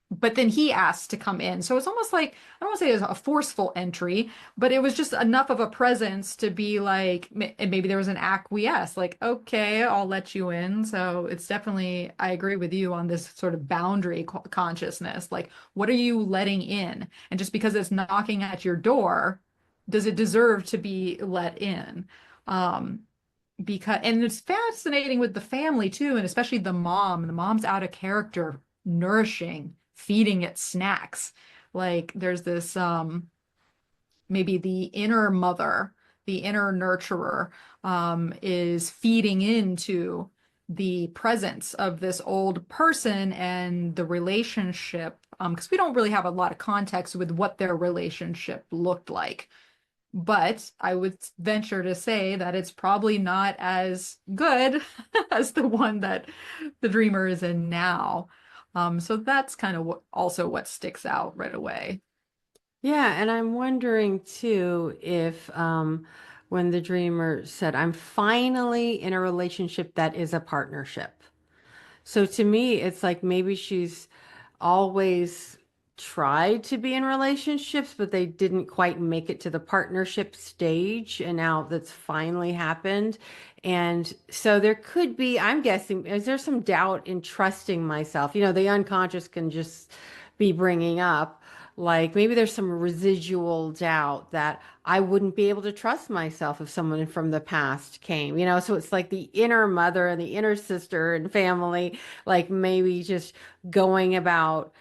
but then he asked to come in. So it's almost like I don't want to say it was a forceful entry, but it was just enough of a presence to be like, and maybe there was an acquiesce, like, okay, I'll let you in. So it's definitely, I agree with you on this sort of boundary consciousness. Like, what are you letting in? And just because it's knocking at your door does it deserve to be let in? Um, because and it's fascinating with the family too, and especially the mom. The mom's out of character, nourishing, feeding it snacks. Like there's this maybe the inner mother, the inner nurturer, is feeding into the presence of this old person and the relationship, because we don't really have a lot of context with what their relationship looked like. But I would venture to say that it's probably not as good as the one that the dreamer is in now. So that's kind of also what sticks out right away. Yeah, and I'm wondering too if when the dreamer said, I'm finally in a relationship that is a partnership. So to me, it's like maybe she's always tried to be in relationships, but they didn't quite make it to the partnership stage. And now that's finally happened. And so there could be, I'm guessing, is there some doubt in trusting myself? The unconscious can just be bringing up. Like maybe there's some residual doubt that I wouldn't be able to trust myself if someone from the past came. So it's like the inner mother and the inner sister and family, like maybe just going about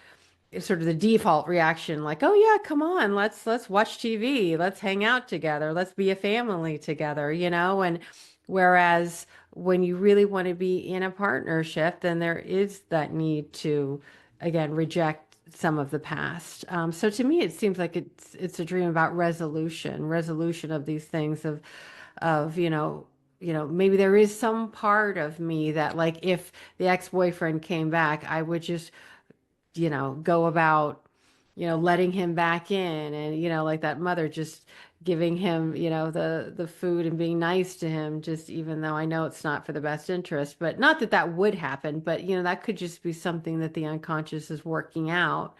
sort of the default reaction, like, oh yeah, come on, let's watch TV, let's hang out together, let's be a family together. And whereas when you really want to be in a partnership, then there is that need to again reject some of the past. So to me, it seems like it's a dream about resolution of these things of maybe there is some part of me that like if the ex-boyfriend came back, I would just go about, letting him back in and, like that mother just giving him, the food and being nice to him, just even though I know it's not for the best interest, but not that that would happen, but, that could just be something that the unconscious is working out.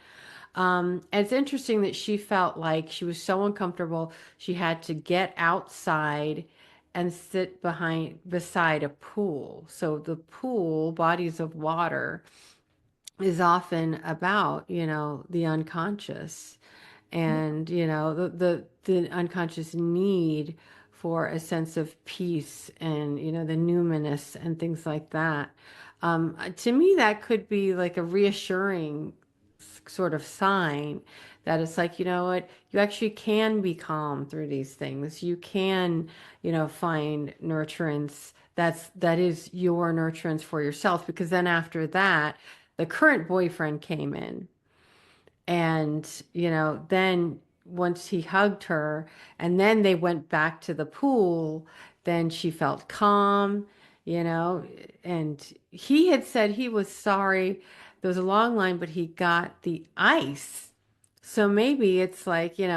And it's interesting that she felt like she was so uncomfortable. She had to get outside and sit beside a pool. So the pool, bodies of water, is often about, the unconscious and, the unconscious need for a sense of peace and, the numinous and things like that. To me, that could be like a reassuring sort of sign that it's like, you know what, you actually can be calm through these things. You can, find nurturance that is your nurturance for yourself. Because then after that, the current boyfriend came in and, then once he hugged her and then they went back to the pool, then she felt calm, you know, and he had said he was sorry. There was a long line, but he got the ice. So maybe it's like, in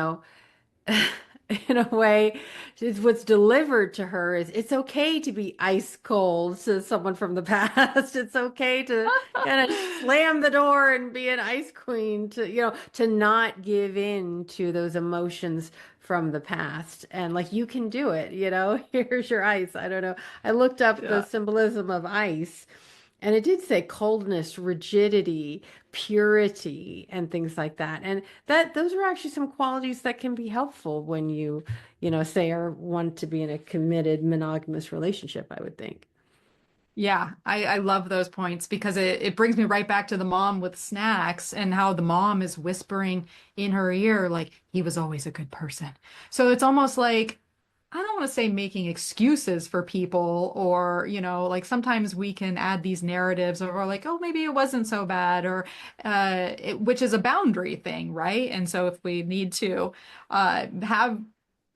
a way, it's what's delivered to her is it's okay to be ice cold to someone from the past. It's okay to kind of slam the door and be an ice queen to not give in to those emotions from the past. And like you can do it. Here's your ice. I don't know. I looked up the Yeah. symbolism of ice. And it did say coldness, rigidity, purity, and things like that. And that those are actually some qualities that can be helpful when you say or want to be in a committed monogamous relationship, I would think. Yeah, I love those points because it brings me right back to the mom with snacks and how the mom is whispering in her ear, like, he was always a good person. So it's almost like, I don't want to say making excuses for people or, like sometimes we can add these narratives or like, oh, maybe it wasn't so bad or which is a boundary thing, right? And so if we need to have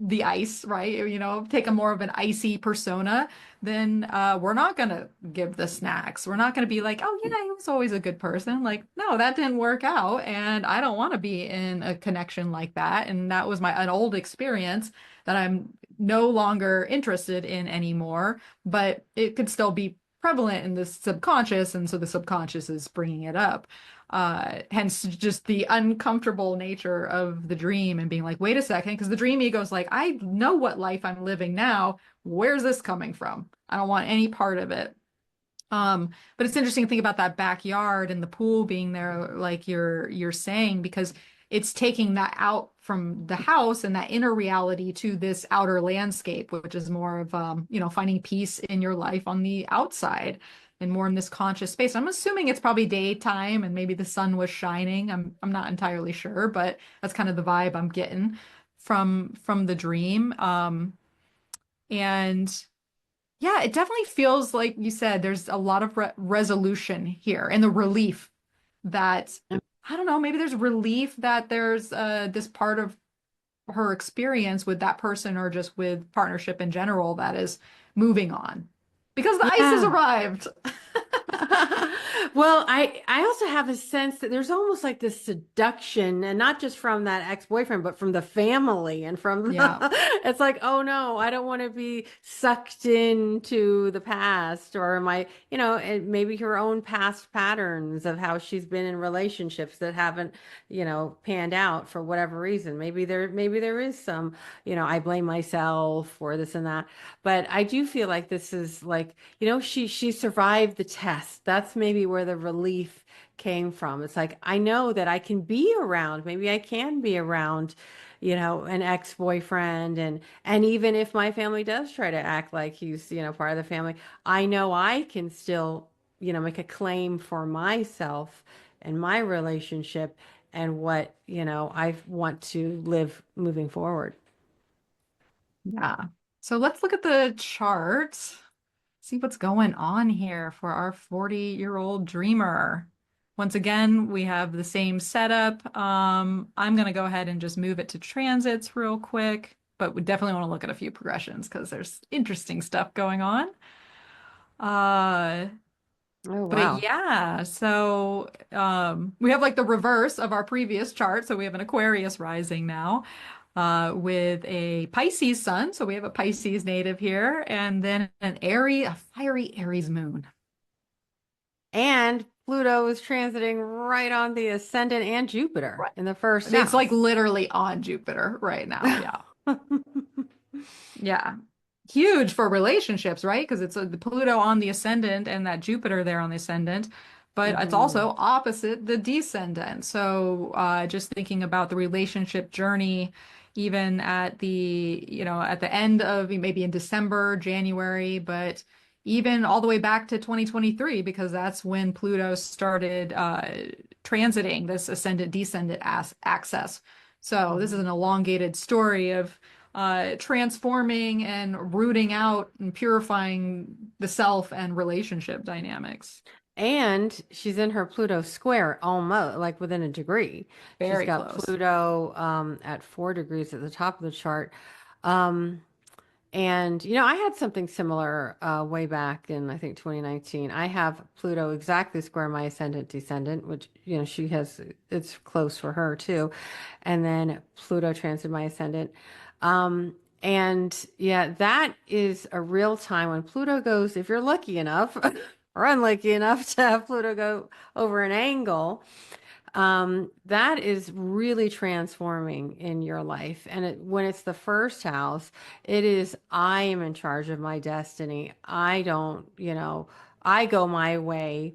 the ice, right? Take a more of an icy persona, then we're not gonna give the snacks. We're not gonna be like, oh yeah, he was always a good person. Like, no, that didn't work out, and I don't want to be in a connection like that. And that was an old experience that I'm no longer interested in anymore. But it could still be prevalent in the subconscious, and so the subconscious is bringing it up. Hence just the uncomfortable nature of the dream and being like, wait a second, because the dream ego is like, I know what life I'm living now. Where's this coming from? I don't want any part of it. But it's interesting to think about that backyard and the pool being there, like you're saying, because it's taking that out from the house and that inner reality to this outer landscape, which is more of finding peace in your life on the outside and more in this conscious space. I'm assuming it's probably daytime and maybe the sun was shining. I'm not entirely sure, but that's kind of the vibe I'm getting from the dream. And yeah, it definitely feels like you said there's a lot of resolution here and the relief that I don't know, maybe there's relief that there's this part of her experience with that person or just with partnership in general that is moving on because the ice has Yeah. arrived. Well, I also have a sense that there's almost like this seduction, and not just from that ex-boyfriend, but from the family and from Yeah. it's like, oh no, I don't want to be sucked into the past or my, maybe her own past patterns of how she's been in relationships that haven't, panned out for whatever reason. Maybe there is some, I blame myself for this and that. But I do feel like this is like, she survived the test. That's maybe where the relief came from. It's like I know that I can be around. Maybe I can be around, an ex-boyfriend, and even if my family does try to act like he's, part of the family, I know I can still, make a claim for myself and my relationship and what, I want to live moving forward. Yeah. So let's look at the chart, see what's going on here for our 40-year-old dreamer. Once again, we have the same setup. I'm going to go ahead and just move it to transits real quick, but we definitely want to look at a few progressions because there's interesting stuff going on. Uh, Oh, but wow. yeah, so we have like the reverse of our previous chart. So we have an Aquarius rising now with a Pisces sun. So we have a Pisces native here, and then a fiery Aries moon. And Pluto is transiting right on the ascendant and Jupiter Right. in the first It's like house. literally on Jupiter right now. Yeah. Yeah. Huge for relationships, right? Because it's the Pluto on the ascendant and that Jupiter there on the ascendendant, but it's Hmm. also opposite the descendant. So just thinking about the relationship journey, even at at the end of maybe in December, January, but even all the way back to 2023, because that's when Pluto started transiting this ascendant descendant as axis. So this is Hmm. an elongated story of transforming and rooting out and purifying the self and relationship dynamics. And she's in her Pluto square almost like within a degree. She's Very got close. Pluto at 4 degrees at the top of the chart. Um, And, I had something similar way back in, I think, 2019. I have Pluto exactly square my ascendant descendant, which, she has, it's close for her too. And then Pluto transit my ascendant. And yeah, that is a real time when Pluto goes, if you're lucky enough or unlucky enough to have Pluto go over an angle, that is really transforming in your life. And when it's the first house, it is, I am in charge of my destiny. I don't, I go my way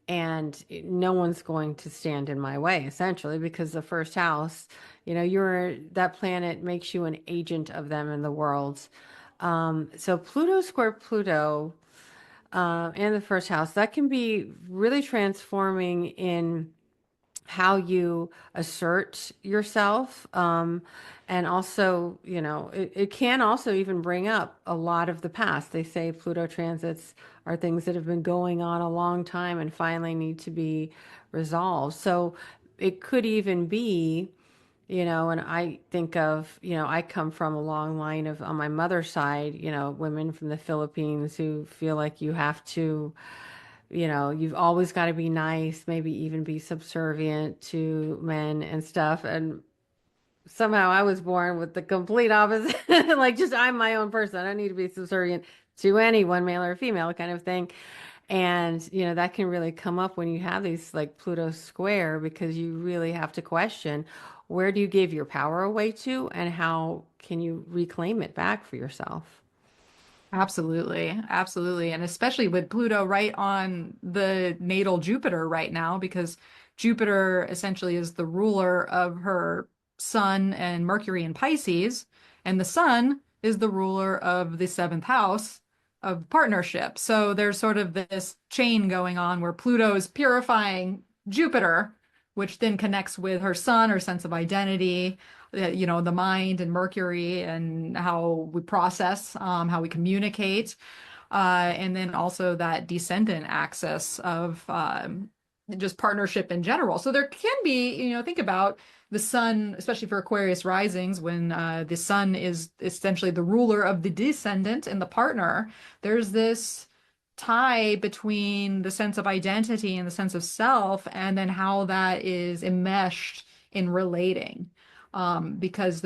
and no one's going to stand in my way, essentially, because the first house, that planet makes you an agent of them in the world. So Pluto square Pluto, and the first house, that can be really transforming in how you assert yourself. And also, it can also even bring up a lot of the past. They say Pluto transits are things that have been going on a long time and finally need to be resolved. So it could even be, and I think of, I come from a long line of, on my mother's side, women from the Philippines who feel like you have to, you've always got to be nice, maybe even be subservient to men and stuff. And somehow I was born with the complete opposite. Like, just I'm my own person. I don't need to be subservient to anyone, male or female, kind of thing. And, that can really come up when you have these like Pluto square because you really have to question, where do you give your power away to and how can you reclaim it back for yourself? Absolutely. Absolutely. And especially with Pluto right on the natal Jupiter right now, because Jupiter essentially is the ruler of her Sun and Mercury in Pisces, and the Sun is the ruler of the seventh house of partnership. So there's sort of this chain going on where Pluto is purifying Jupiter, which then connects with her Sun, her sense of identity, the mind, and Mercury, and how we process, how we communicate, and then also that descendant axis of just partnership in general. So there can be, think about the sun, especially for Aquarius risings, when the sun is essentially the ruler of the descendant and the partner. There's this tie between the sense of identity and the sense of self, and then how that is enmeshed in relating, because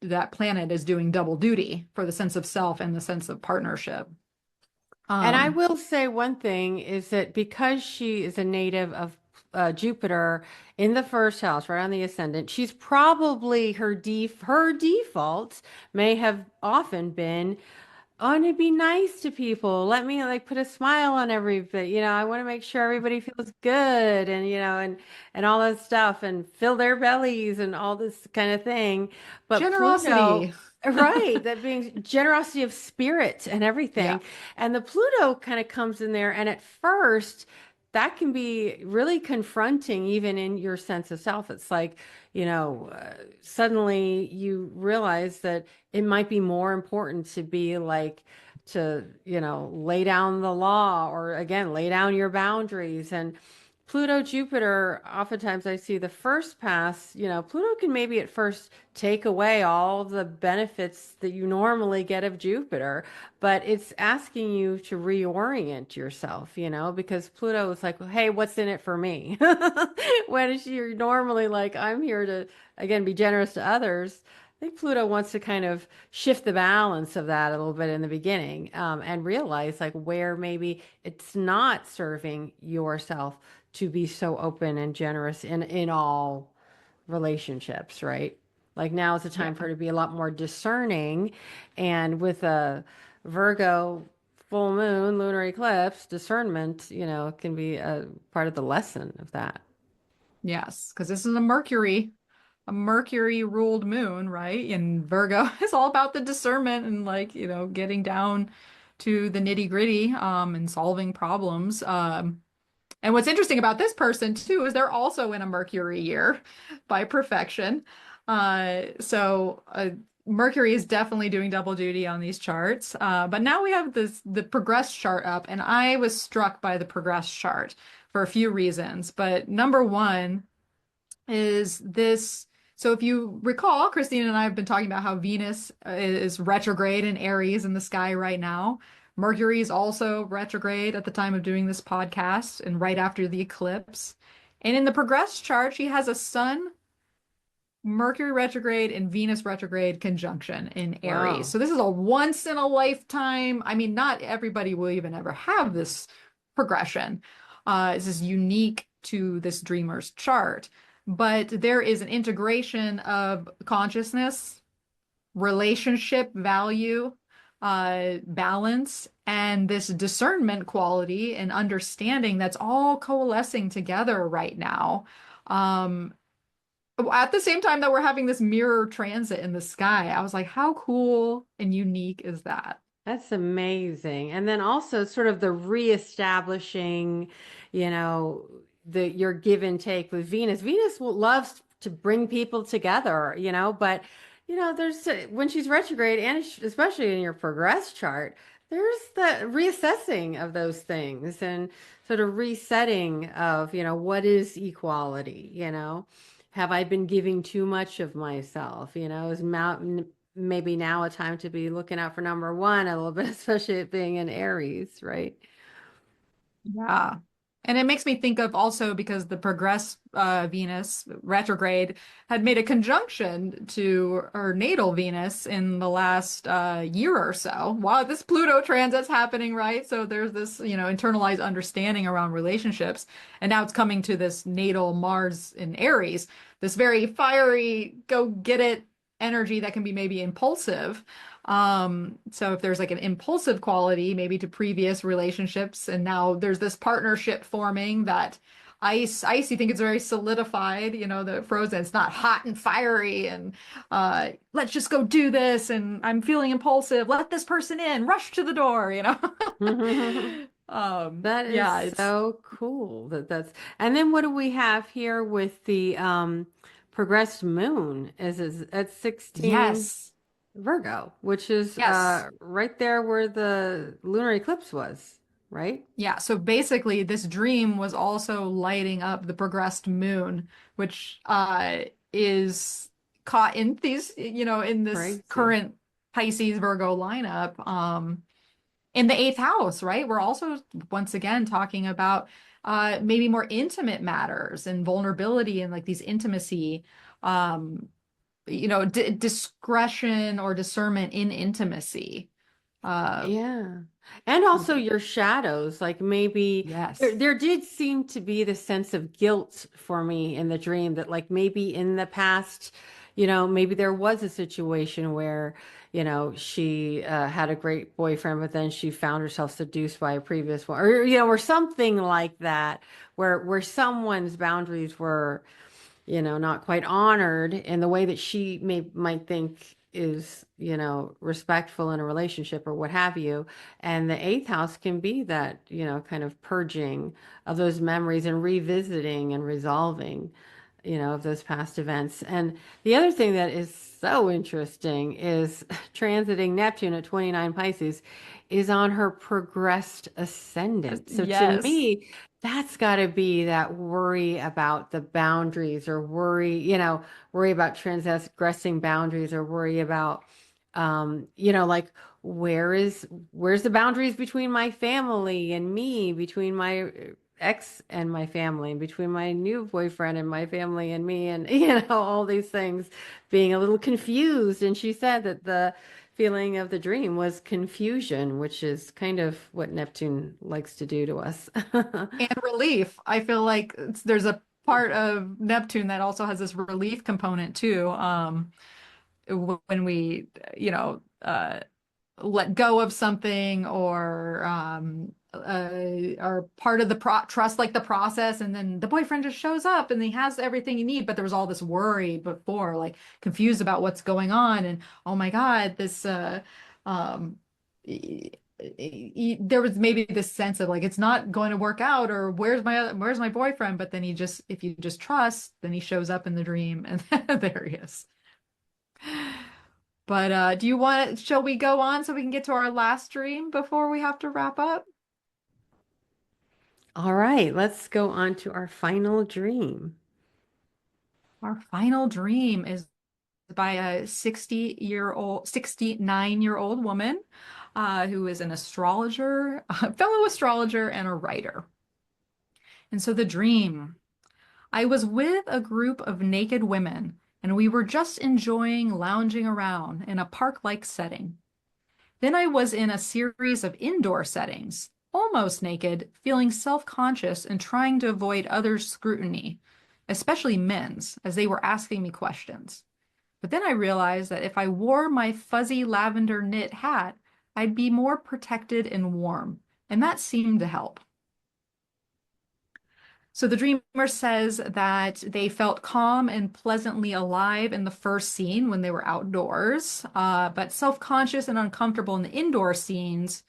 that planet is doing double duty for the sense of self and the sense of partnership. And I Um, will say one thing is that because she is a native of Jupiter in the first house, right on the ascendant, she's probably her default may have often been, oh, and to be nice to people. Let me like put a smile on everybody. I want to make sure everybody feels good and and all that stuff and fill their bellies and all this kind of thing. But Pluto, Generosity. right, that being generosity of spirit and Yeah. everything. And the Pluto kind of comes in there, and at first that can be really confronting even in your sense of self. It's like, suddenly you realize that it might be more important to be like to, lay down the law or again, lay down your boundaries. And Pluto, Jupiter, oftentimes I see the first pass, Pluto can maybe at first take away all the benefits that you normally get of Jupiter, but it's asking you to reorient yourself, because Pluto is like, hey, what's in it for me? When you're normally like, I'm here to, again, be generous to others. I think Pluto wants to kind of shift the balance of that a little bit in the beginning, and realize like where maybe it's not serving yourself to be so open and generous in all relationships, right? Like now is the Yeah. time for her to be a lot more discerning, and with a Virgo full moon, lunar eclipse, discernment, can be a part of the lesson of that. Yes, because this is a Mercury ruled moon, right? And Virgo is all about the discernment and like, getting down to the nitty gritty, and solving problems. And what's interesting about this person too is they're also in a Mercury year by perfection. So Mercury is definitely doing double duty on these charts. But now we have the progress chart up, and I was struck by the progress chart for a few reasons. But number one is this. So if you recall, Christine and I have been talking about how Venus is retrograde in Aries in the sky right now. Mercury is also retrograde at the time of doing this podcast and right after the eclipse. And in the progress chart, she has a Sun, Mercury retrograde, and Venus retrograde conjunction in Aries. Wow. So this is a once in a lifetime. I mean, not everybody will even ever have this progression. This is unique to this dreamer's chart. But there is an integration of consciousness, relationship value, balance, and this discernment quality and understanding that's all coalescing together right now. Um, at the same time that we're having this mirror transit in the sky, I was like, how cool and unique is that? That's amazing. And then also sort of the reestablishing, you know, your give and take with Venus. Loves to bring people together, but there's when she's retrograde and especially in your progress chart, there's the reassessing of those things and sort of resetting of, what is equality, have I been giving too much of myself, is mountain maybe now a time to be looking out for number one a little bit, especially it being in Aries, right? Yeah. And it makes me think of also because the progress Venus retrograde had made a conjunction to her natal Venus in the last year or so. While this Pluto transit's happening, right? So there's this, internalized understanding around relationships. And now it's coming to this natal Mars in Aries, this very fiery, go get it energy that can be maybe impulsive. So if there's like an impulsive quality, maybe to previous relationships, and now there's this partnership forming that ice. You think it's very solidified, the frozen. It's not hot and fiery and let's just go do this. And I'm feeling impulsive. Let this person in. Rush to the door. That is Yeah, it's so cool and then what do we have here with the progressed moon is at 16 yes, Virgo, which is yes. right there where the lunar eclipse was, right? Yeah, so basically, this dream was also lighting up the progressed moon, which is caught in in this Crazy. current Pisces Virgo lineup, in the eighth house, right? We're also once again talking about maybe more intimate matters and vulnerability and like these intimacy, um, d discretion or discernment in intimacy. Uh, Yeah. And also your shadows, like maybe yes. there did seem to be the sense of guilt for me in the dream that like maybe in the past, maybe there was a situation where, she had a great boyfriend, but then she found herself seduced by a previous one, or or something like that, where someone's boundaries were not quite honored in the way that she might think is, respectful in a relationship or what have you. And the eighth house can be that, kind of purging of those memories and revisiting and resolving, of those past events. And the other thing that is so interesting is transiting Neptune at 29 Pisces is on her progressed ascendant. So to Yes. me, that's got to be that worry about the boundaries or worry about transgressing boundaries or worry about, like where's the boundaries between my family and me, between my ex and my family, and between my new boyfriend and my family and me, and all these things, being a little confused. And she said that the feeling of the dream was confusion, which is kind of what Neptune likes to do to us. And relief. I feel like there's a part of Neptune that also has this relief component too. When we, let go of something or part of the trust like the process, and then the boyfriend just shows up and he has everything you need, but there was all this worry before, like confused about what's going on, and oh my God, this um there was maybe this sense of like it's not going to work out, or where's my boyfriend, but then if you just trust, then he shows up in the dream and there he is. But shall we go on so we can get to our last dream before we have to wrap up? All right, let's go on to our final dream. Our final dream is by a 69-year-old woman who is an astrologer, a fellow astrologer, and a writer. And so the dream, I was with a group of naked women, and we were just enjoying lounging around in a park-like setting. Then I was in a series of indoor settings, almost naked, feeling self-conscious and trying to avoid others' scrutiny, especially men's, as they were asking me questions. But then I realized that if I wore my fuzzy lavender knit hat, I'd be more protected and warm, and that seemed to help. So the dreamer says that they felt calm and pleasantly alive in the first scene when they were outdoors, but self-conscious and uncomfortable in the indoor scenes,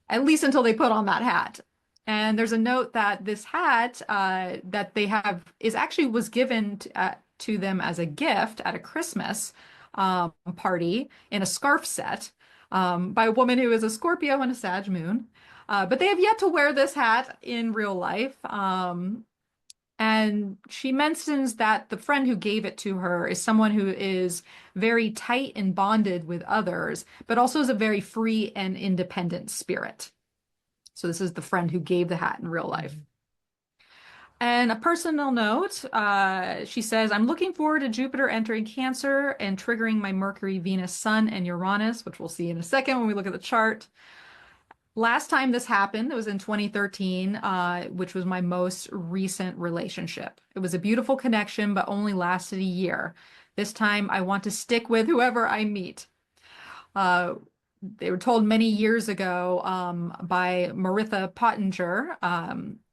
at least until they put on that hat. And there's a note that this hat that they have is actually was given to them as a gift at a Christmas party in a scarf set by a woman who is a Scorpio and a Sag moon. But they have yet to wear this hat in real life. And she mentions that the friend who gave it to her is someone who is very tight and bonded with others, but also is a very free and independent spirit. So this is the friend who gave the hat in real life. And a personal note, she says, I'm looking forward to Jupiter entering Cancer and triggering my Mercury, Venus, Sun, and Uranus, which we'll see in a second when we look at the chart. Last time this happened, it was in 2013, which was my most recent relationship. It was a beautiful connection, but only lasted a year. This time, I want to stick with whoever I meet. Uh, they were told many years ago by Maritha Pottinger,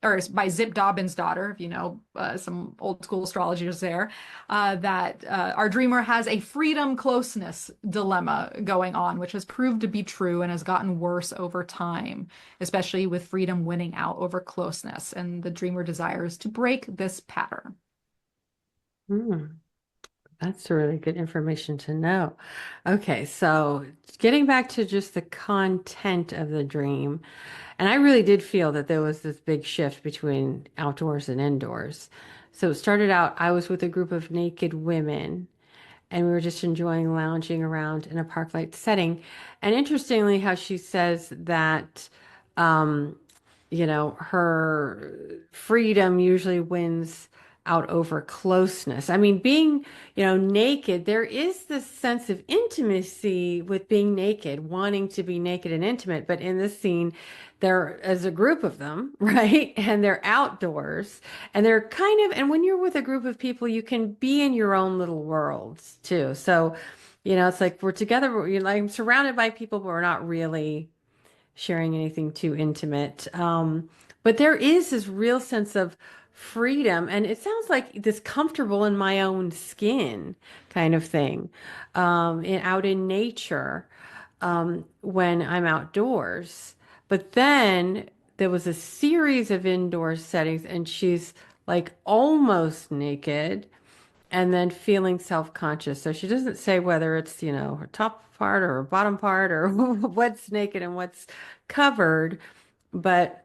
or by Zip Dobbin's daughter, if you know some old school astrologers there, that our dreamer has a freedom closeness dilemma going on, which has proved to be true and has gotten worse over time, especially with freedom winning out over closeness. And the dreamer desires to break this pattern. Hmm. That's really good information to know. Okay, so getting back to just the content of the dream, and I really did feel that there was this big shift between outdoors and indoors. So it started out, I was with a group of naked women, and we were just enjoying lounging around in a park-like setting. And interestingly, how she says that, um, her freedom usually wins out over closeness. I mean, being, naked, there is this sense of intimacy with being naked, wanting to be naked and intimate. But in this scene, there is a group of them, right? And they're outdoors and they're kind of, and when you're with a group of people, you can be in your own little worlds too. So, it's like we're together, like I'm surrounded by people, but we're not really sharing anything too intimate. But there is this real sense of freedom, and it sounds like this comfortable in my own skin kind of thing, out in nature, when I'm outdoors. But then there was a series of indoor settings, and she's like almost naked and then feeling self-conscious. So she doesn't say whether it's, her top part or her bottom part or what's naked and what's covered, but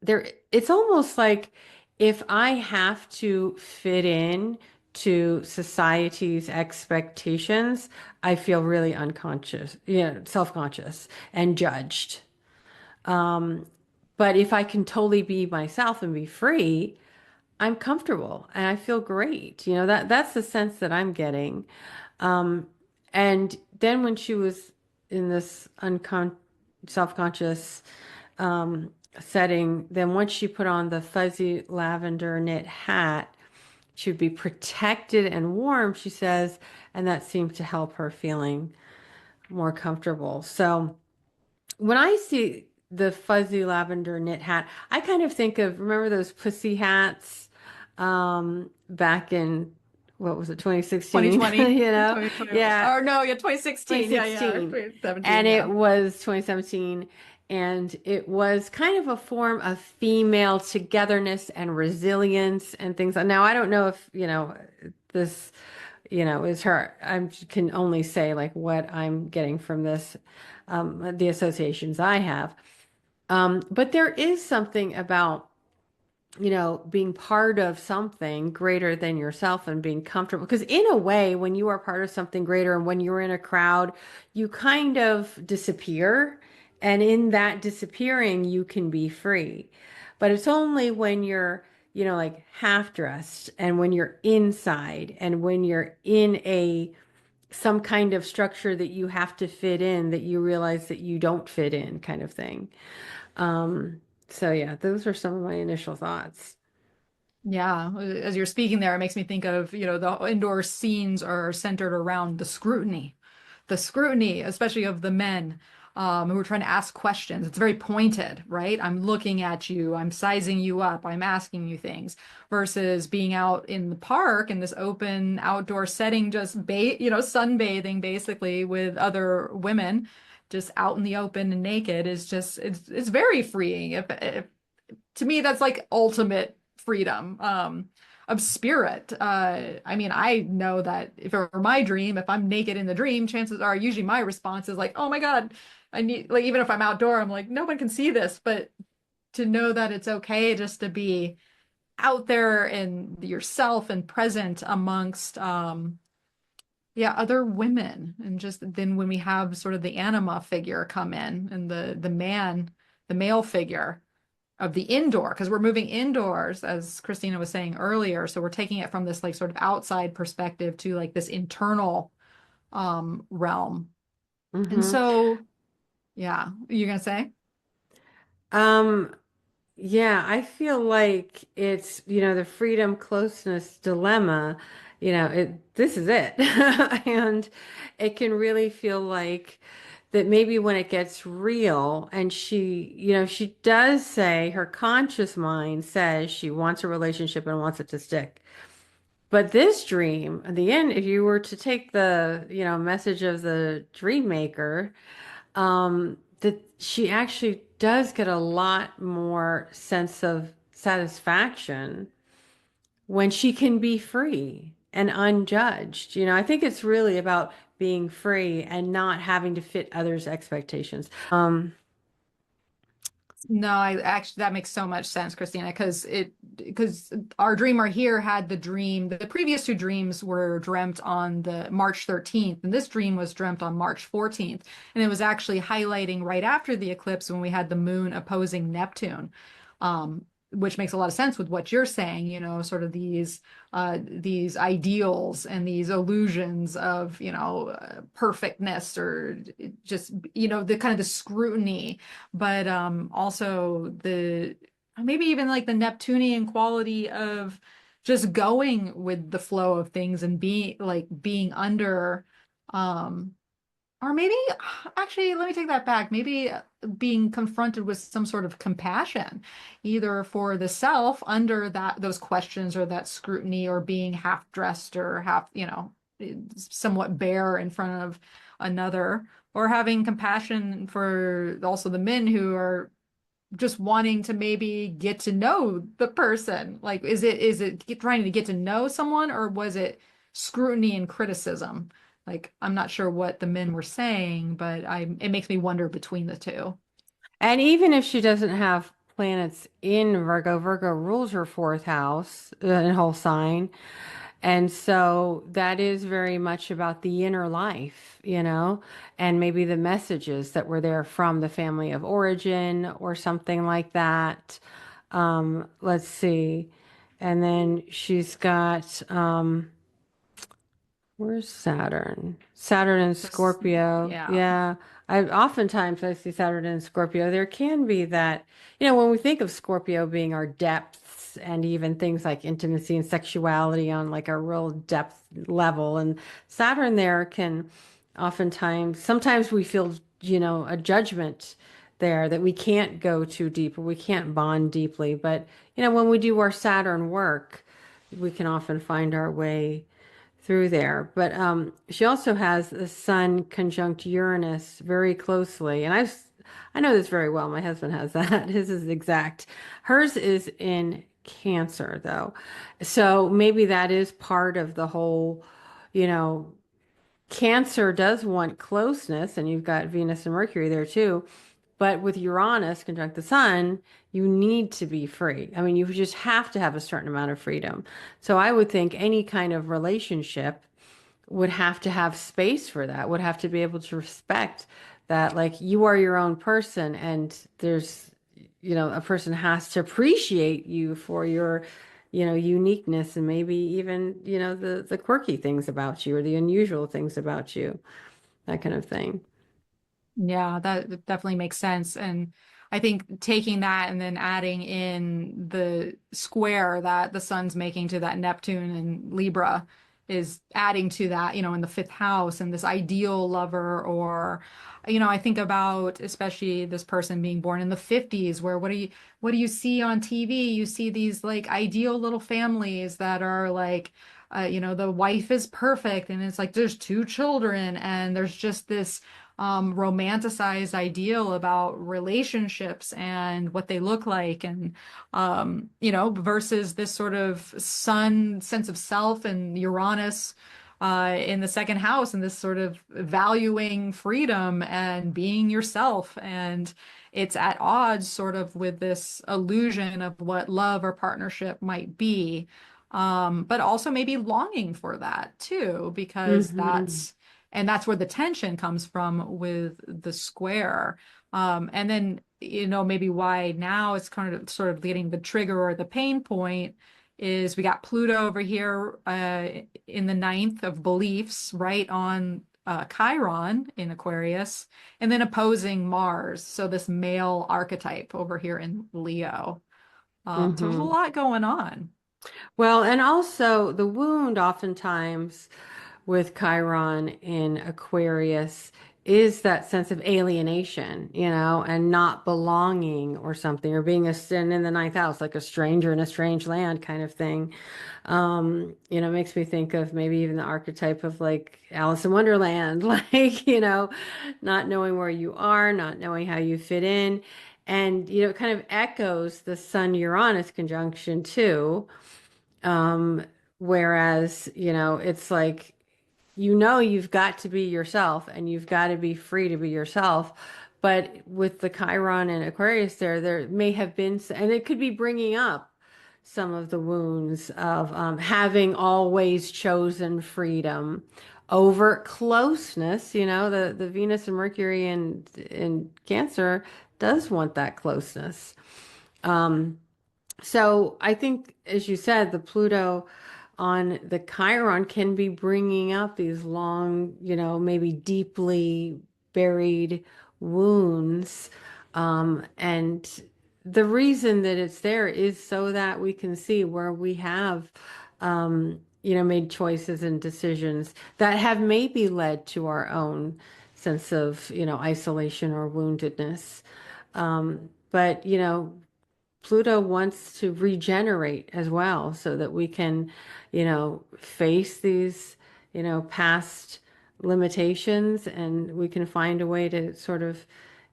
there it's almost like if I have to fit in to society's expectations, I feel really unconscious, self-conscious and judged. Um, but if I can totally be myself and be free, I'm comfortable and I feel great. That's the sense that I'm getting. Um, and then when she was in this self-conscious setting, then once she put on the fuzzy lavender knit hat, she would be protected and warm, she says, and that seemed to help her feeling more comfortable. So when I see the fuzzy lavender knit hat, I kind of think of, remember those pussy hats back in, what was it, 2016? 2020, twenty Yeah, or no, yeah, 2016. Yeah, yeah, or 2016. 2017. And it Yeah. was 2017. And it was kind of a form of female togetherness and resilience and things. Now, I don't know if, this, is her. I can only say like what I'm getting from this, the associations I have. But there is something about being part of something greater than yourself and being comfortable. Because in a way, when you are part of something greater and when you're in a crowd, you kind of disappear. And in that disappearing, you can be free. But it's only when you're, like half dressed and when you're inside and when you're in some kind of structure that you have to fit in that you realize that you don't fit in kind of thing. Um, so yeah, those are some of my initial thoughts. Yeah, as you're speaking there, it makes me think of, the indoor scenes are centered around the scrutiny, especially of the men who are trying to ask questions. It's very pointed, right? I'm looking at you, I'm sizing you up, I'm asking you things, versus being out in the park in this open outdoor setting, just sunbathing basically with other women, just out in the open and naked is just it's very freeing. If to me, that's like ultimate freedom of spirit. I mean, I know that if it were my dream, if I'm naked in the dream, chances are usually my response is like, oh my God, I need, like, even if I'm outdoor, I'm like, no one can see this. But to know that it's okay just to be out there and yourself and present amongst, yeah, other women. And just then when we have sort of the anima figure come in and the male figure of the indoor, because we're moving indoors, as Christina was saying earlier. So we're taking it from this like sort of outside perspective to like this internal realm. And Hmm. so, yeah, you're gonna say? Um, yeah, I feel like it's, the freedom closeness dilemma, this is it. And it can really feel like that maybe when it gets real and she does say her conscious mind says she wants a relationship and wants it to stick. But this dream, at the end, if you were to take the message of the dream maker, that she actually does get a lot more sense of satisfaction when she can be free and unjudged. I think it's really about being free and not having to fit others' expectations. No, I actually that makes so much sense, Christina, because our dreamer here had the dream. The previous two dreams were dreamt on the March 13th, and this dream was dreamt on March 14th. And it was actually highlighting right after the eclipse when we had the moon opposing Neptune. Which makes a lot of sense with what you're saying, sort of these ideals and these illusions of, perfectness or just, the kind of the scrutiny, but also the maybe even like the Neptunian quality of just going with the flow of things and being under um or maybe, actually, let me take that back. Maybe being confronted with some sort of compassion, either for the self under those questions or that scrutiny, or being half dressed or half, somewhat bare in front of another, or having compassion for also the men who are just wanting to maybe get to know the person. Like, is it trying to get to know someone, or was it scrutiny and criticism? Like, I'm not sure what the men were saying, but it makes me wonder between the two. And even if she doesn't have planets in Virgo, Virgo rules her fourth house, and whole sign. And so that is very much about the inner life, and maybe the messages that were there from the family of origin or something like that. Let's see. And then she's got where's Saturn? Saturn and Scorpio. Yeah. Yeah. I see Saturn and Scorpio. There can be that, when we think of Scorpio being our depths and even things like intimacy and sexuality on like a real depth level. And Saturn there can sometimes we feel, a judgment there that we can't go too deep or we can't bond deeply. But, when we do our Saturn work, we can often find our way through there. But she also has the Sun conjunct Uranus very closely, and I know this very well. My husband has that. His is exact. Hers is in Cancer, though, so maybe that is part of the whole. You know, Cancer does want closeness, and you've got Venus and Mercury there too. But with Uranus conjunct the Sun, you need to be free. I mean, you just have to have a certain amount of freedom. So I would think any kind of relationship would have to have space for that, would have to be able to respect that, like, you are your own person, and a person has to appreciate you for your uniqueness and maybe even, the quirky things about you or the unusual things about you, that kind of thing. Yeah, that definitely makes sense. And I think taking that and then adding in the square that the sun's making to that Neptune and Libra is adding to that, in the fifth house, and this ideal lover. Or, I think about especially this person being born in the 50s, where what do you see on TV? You see these like ideal little families that are like, the wife is perfect, and it's like there's two children, and there's just this romanticized ideal about relationships and what they look like, and versus this sort of sun sense of self and Uranus in the second house, and this sort of valuing freedom and being yourself. And it's at odds sort of with this illusion of what love or partnership might be. But also maybe longing for that too, because Hmm. that's where the tension comes from with the square. And then, maybe why now it's kind of sort of getting the trigger or the pain point is we got Pluto over here in the ninth of beliefs, right on Chiron in Aquarius, and then opposing Mars. So this male archetype over here in Leo. So there's a Hmm. lot going on. Well, and also the wound oftentimes with Chiron in Aquarius is that sense of alienation, and not belonging or something, or being a sin in the ninth house, like a stranger in a strange land kind of thing. Makes me think of maybe even the archetype of like Alice in Wonderland, like, not knowing where you are, not knowing how you fit in. And, it kind of echoes the Sun Uranus conjunction too. Um, Whereas, it's like, you've got to be yourself and you've got to be free to be yourself. But with the Chiron and Aquarius there may have been, and it could be bringing up some of the wounds of having always chosen freedom over closeness. The Venus and Mercury in Cancer does want that closeness. Um, so I think, as you said, the Pluto on the Chiron can be bringing up these long, maybe deeply buried wounds. And the reason that it's there is so that we can see where we have, made choices and decisions that have maybe led to our own sense of, isolation or woundedness. But, Pluto wants to regenerate as well so that we can, face these, past limitations and we can find a way to sort of,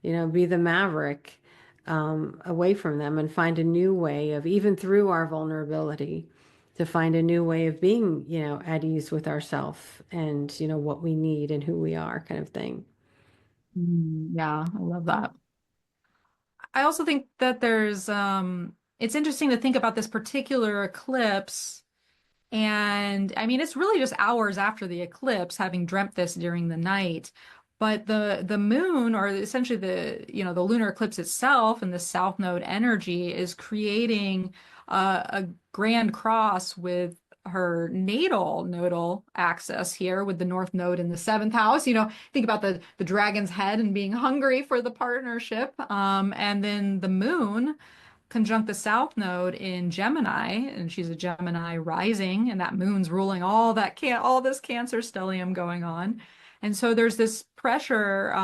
be the maverick away from them and find a new way of, even through our vulnerability, to find a new way of being, at ease with ourselves and, what we need and who we are, kind of thing. Yeah, I love that. I also think that it's interesting to think about this particular eclipse. And I mean, it's really just hours after the eclipse, having dreamt this during the night. But the moon, or essentially the lunar eclipse itself and the south node energy is creating a grand cross with her natal nodal axis here with the north node in the seventh house. Think about the dragon's head and being hungry for the partnership. And then the moon conjunct the south node in Gemini, and she's a Gemini rising, and that moon's ruling all this Cancer stellium going on. And so there's this pressure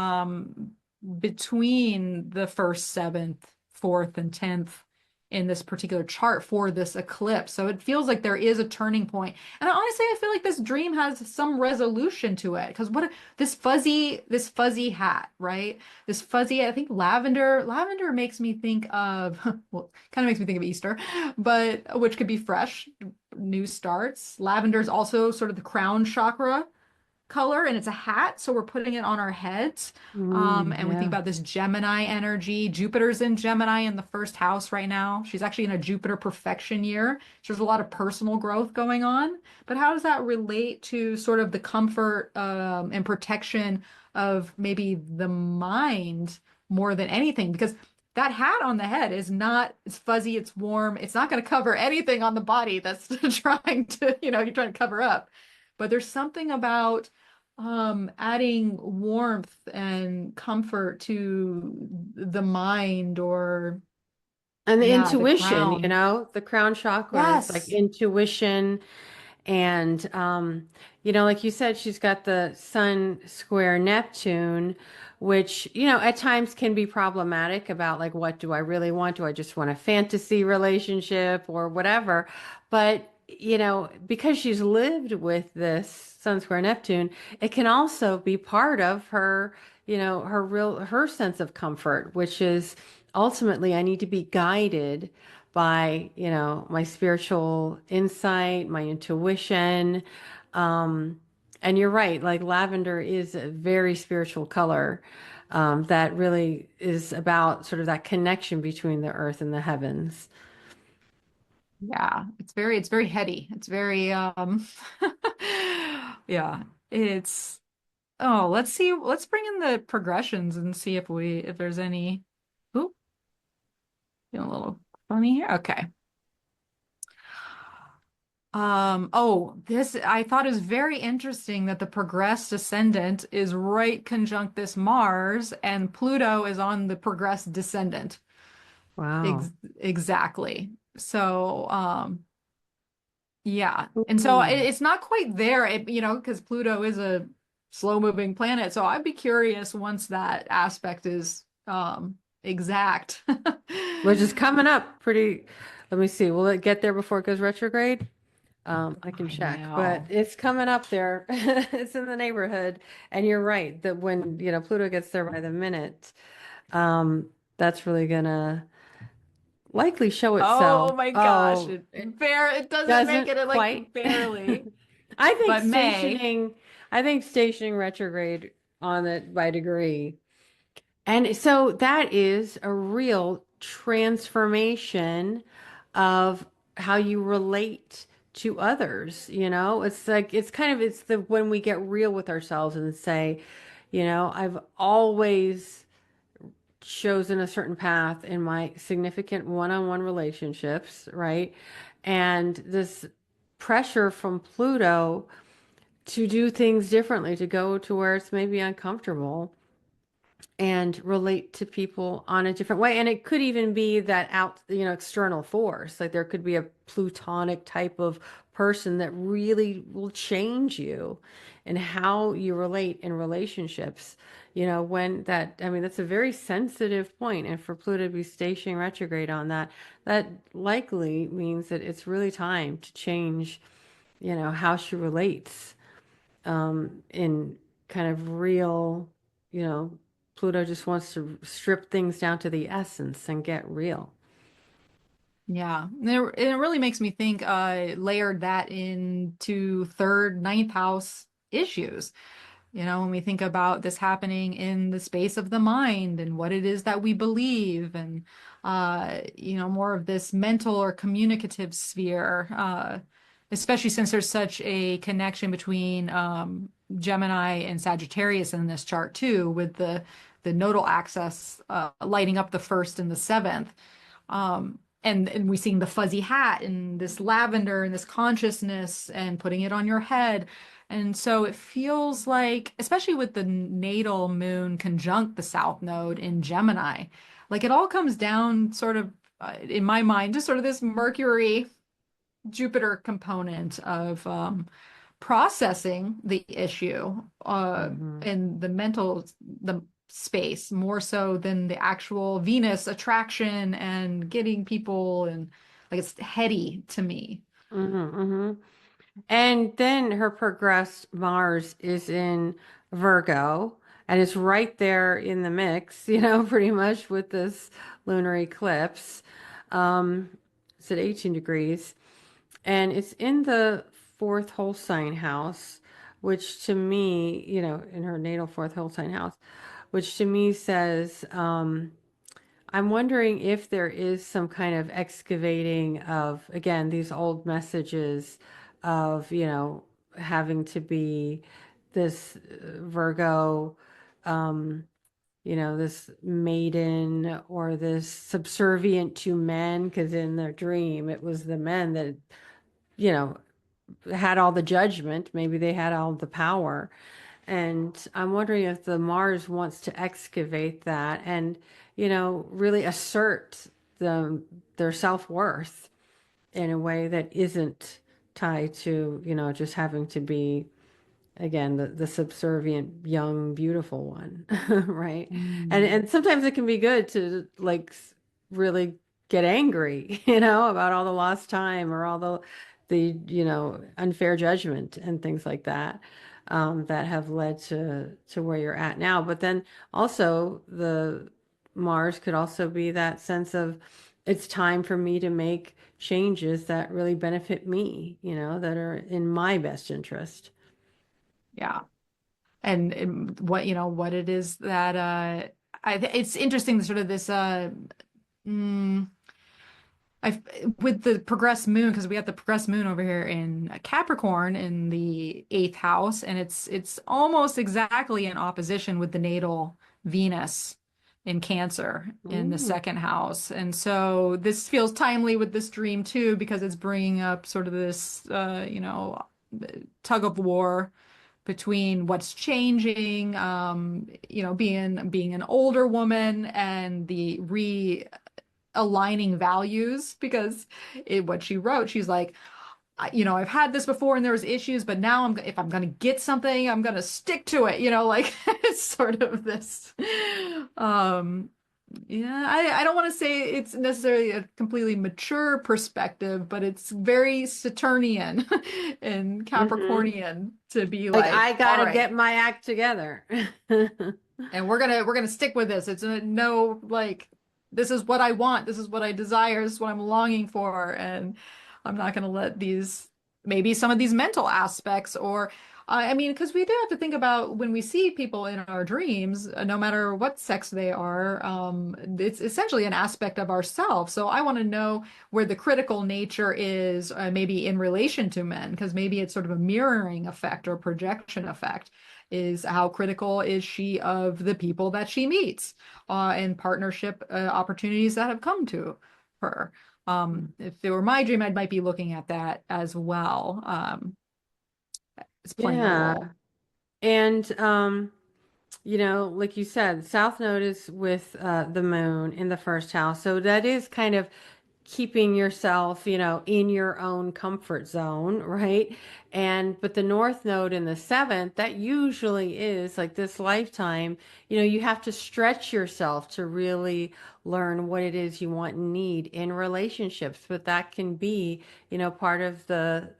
between the first, seventh, fourth, and 10th in this particular chart for this eclipse. So it feels like there is a turning point. And honestly, I feel like this dream has some resolution to it. Because this fuzzy hat, right? This fuzzy, I think lavender makes me think of, well, kind of makes me think of Easter, but which could be fresh, new starts. Lavender is also sort of the crown chakra color, and it's a hat, so we're putting it on our heads. And we think Yeah. about this Gemini energy. Jupiter's in Gemini in the first house right now. She's actually in a Jupiter perfection year. So there's a lot of personal growth going on. But how does that relate to sort of the comfort and protection of maybe the mind more than anything? Because that hat on the head it's fuzzy, it's warm, it's not going to cover anything on the body that's you're trying to cover up. But there's something about adding warmth and comfort to the mind, or And the yeah, the intuition, crown. the crown chakra is like Yes. intuition. And, like you said, she's got the Sun square Neptune, which, at times can be problematic about like, what do I really want? Do I just want a fantasy relationship or whatever? But, because she's lived with this Sun square Neptune, it can also be part of her, her sense of comfort, which is ultimately, I need to be guided by, my spiritual insight, my intuition. Um, and you're right, like lavender is a very spiritual color, that really is about sort of that connection between the earth and the heavens. Yeah, it's very heady. It's very yeah. It's Oh, let's see. Let's bring in the progressions and see if there's any. Oop, feeling a little funny here. Okay. This I thought is very interesting that the progressed ascendant is right conjunct this Mars, and Pluto is on the progressed descendant. Ex Wow. exactly. So, yeah. And so Ooh. it's not quite there, because Pluto is slow-moving planet. So I'd be curious once that aspect is exact. Which is coming up pretty. Let me see. Will it get there before it goes retrograde? I can I check, but know. it's coming up there. It's in the neighborhood. And you're right that when, Pluto gets there by the minute, that's really gonna likely show itself. Oh my gosh, Oh, it it it doesn't make doesn't it like quite. barely, I think but May. stationing, I think stationing retrograde on it by degree. And so that is a real transformation of how you relate to others, It's like it's the when we get real with ourselves and say, I've always chosen a certain path in my significant one-on-one relationships, right? And this pressure from Pluto to do things differently, to go to where it's maybe uncomfortable and relate to people on a different way. And it could even be that external force. Like there could be a plutonic type of person that really will change you and how you relate in relationships. I mean, that's a very sensitive point. And for Pluto to be stationing retrograde on that, that likely means that it's really time to change, how she relates in kind of real, you know, Pluto just wants to strip things down to the essence and get real. Yeah, and it really makes me think, layered that into third, ninth house issues. When we think about this happening in the space of the mind and what it is that we believe, and more of this mental or communicative sphere, especially since there's such a connection between Gemini and Sagittarius in this chart too, with the nodal axis lighting up the first and the seventh. And we seeing the fuzzy hat and this lavender and this consciousness and putting it on your head. And so it feels like, especially with the natal moon conjunct the south node in Gemini, like it all comes down sort of, in my mind, just sort of this Mercury Jupiter component of processing the issue Hmm. in the space more so than the actual Venus attraction and getting people, and like it's heady to me. Hmm. Hmm. And then her progressed Mars is in Virgo, and it's right there in the mix, pretty much with this lunar eclipse. Um, it's at 18 degrees. And it's in the fourth whole sign house, which to me, in her natal fourth whole sign house, which to me says, I'm wondering if there is some kind of excavating of, again, these old messages of, having to be this Virgo, um, this maiden or this subservient to men, because in their dream, it was the men that, you know, had all the judgment. Maybe they had all the power. And I'm wondering if the Mars wants to excavate that and, really assert the, their self-worth in a way that isn't tied to, just having to be again the subservient young beautiful one, right? and Mm. and sometimes it can be good to like really get angry about all the lost time or all the unfair judgment and things like that, that have led to where you're at now. But then also the Mars could also be that sense of it's time for me to make changes that really benefit me, that are in my best interest. Yeah. And what it is that it's interesting sort of this mm, I with the progressed moon, because we have the progressed moon over here in Capricorn in the eighth house, and it's almost exactly in opposition with the natal Venus in Cancer in the Mm. second house. And so this feels timely with this dream too, because it's bringing up sort of this tug of war between what's changing, being an older woman and the realigning values. Because what she wrote, she's like, I've had this before and there was issues, but now if I'm going to get something, I'm going to stick to it, like it's sort of this. Um, yeah, I don't want to say it's necessarily a completely mature perspective, but it's very Saturnian and Hmm. Capricornian to be Like like, I all gotta right, get my act together. and we're gonna stick with this. It's a no, like this is what I want, this is what I desire, this is what I'm longing for, and I'm not gonna let these maybe some of these mental aspects or I mean, because we do have to think about when we see people in our dreams, no matter what sex they are, it's essentially an aspect of ourself. So I want to know where the critical nature is, maybe in relation to men, because maybe it's sort of a mirroring effect or projection effect is how critical is she of the people that she meets and partnership opportunities that have come to her. If it were my dream, I might be looking at that as well. It's playing a Yeah. role. And like you said, South Node is with the moon in the first house. So that is kind of keeping yourself, in your own comfort zone, right? But the North Node in the seventh, that usually is like this lifetime, you have to stretch yourself to really learn what it is you want and need in relationships. But that can be, part of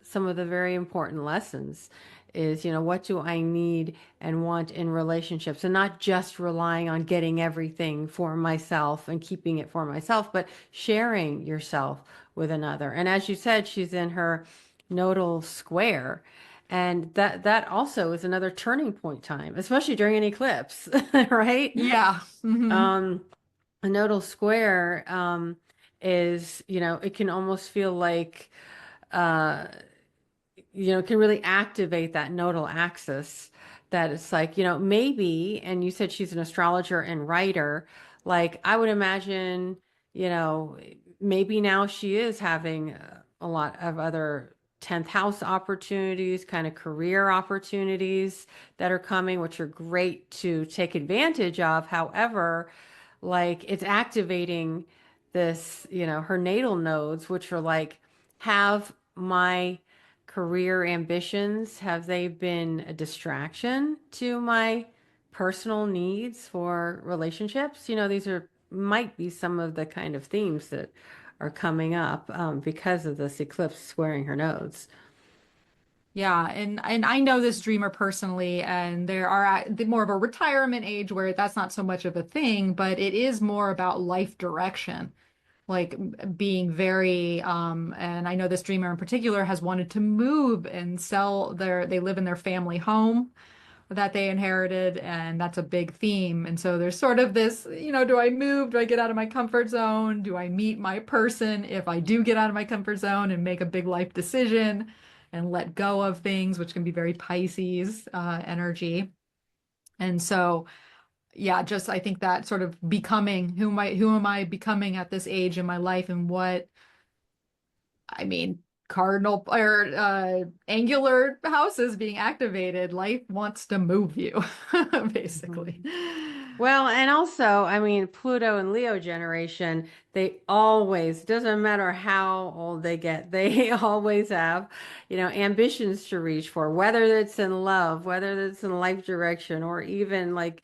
some of the very important lessons is, what do I need and want in relationships, and not just relying on getting everything for myself and keeping it for myself, but sharing yourself with another. And as you said, she's in her nodal square. And that also is another turning point time, especially during an eclipse, right? Yeah. Um, a nodal square is, it can almost feel like uh, can really activate that nodal axis that it's like, maybe, and you said she's an astrologer and writer, like I would imagine, you know, maybe now she is having a lot of other 10th house opportunities, kind of career opportunities that are coming, which are great to take advantage of. However, like it's activating this, her natal nodes, which are like, have my career ambitions, have they been a distraction to my personal needs for relationships? These are might be some of the kind of themes that are coming up because of this eclipse squaring her nodes. Yeah, and I know this dreamer personally, and there are more of a retirement age where that's not so much of a thing, but it is more about life direction, like being very and I know this dreamer in particular has wanted to move and sell they live in their family home that they inherited, and that's a big theme. And so there's sort of this, do I move? Do I get out of my comfort zone? Do I meet my person if I do get out of my comfort zone and make a big life decision and let go of things, which can be very Pisces energy. And so, yeah, just I think that sort of becoming who am I becoming at this age in my life, and what I mean, cardinal or angular houses being activated, life wants to move you, basically. Mhm. Well, and also, I mean, Pluto and Leo generation, they always, doesn't matter how old they get, they always have, ambitions to reach for, whether it's in love, whether it's in life direction, or even like,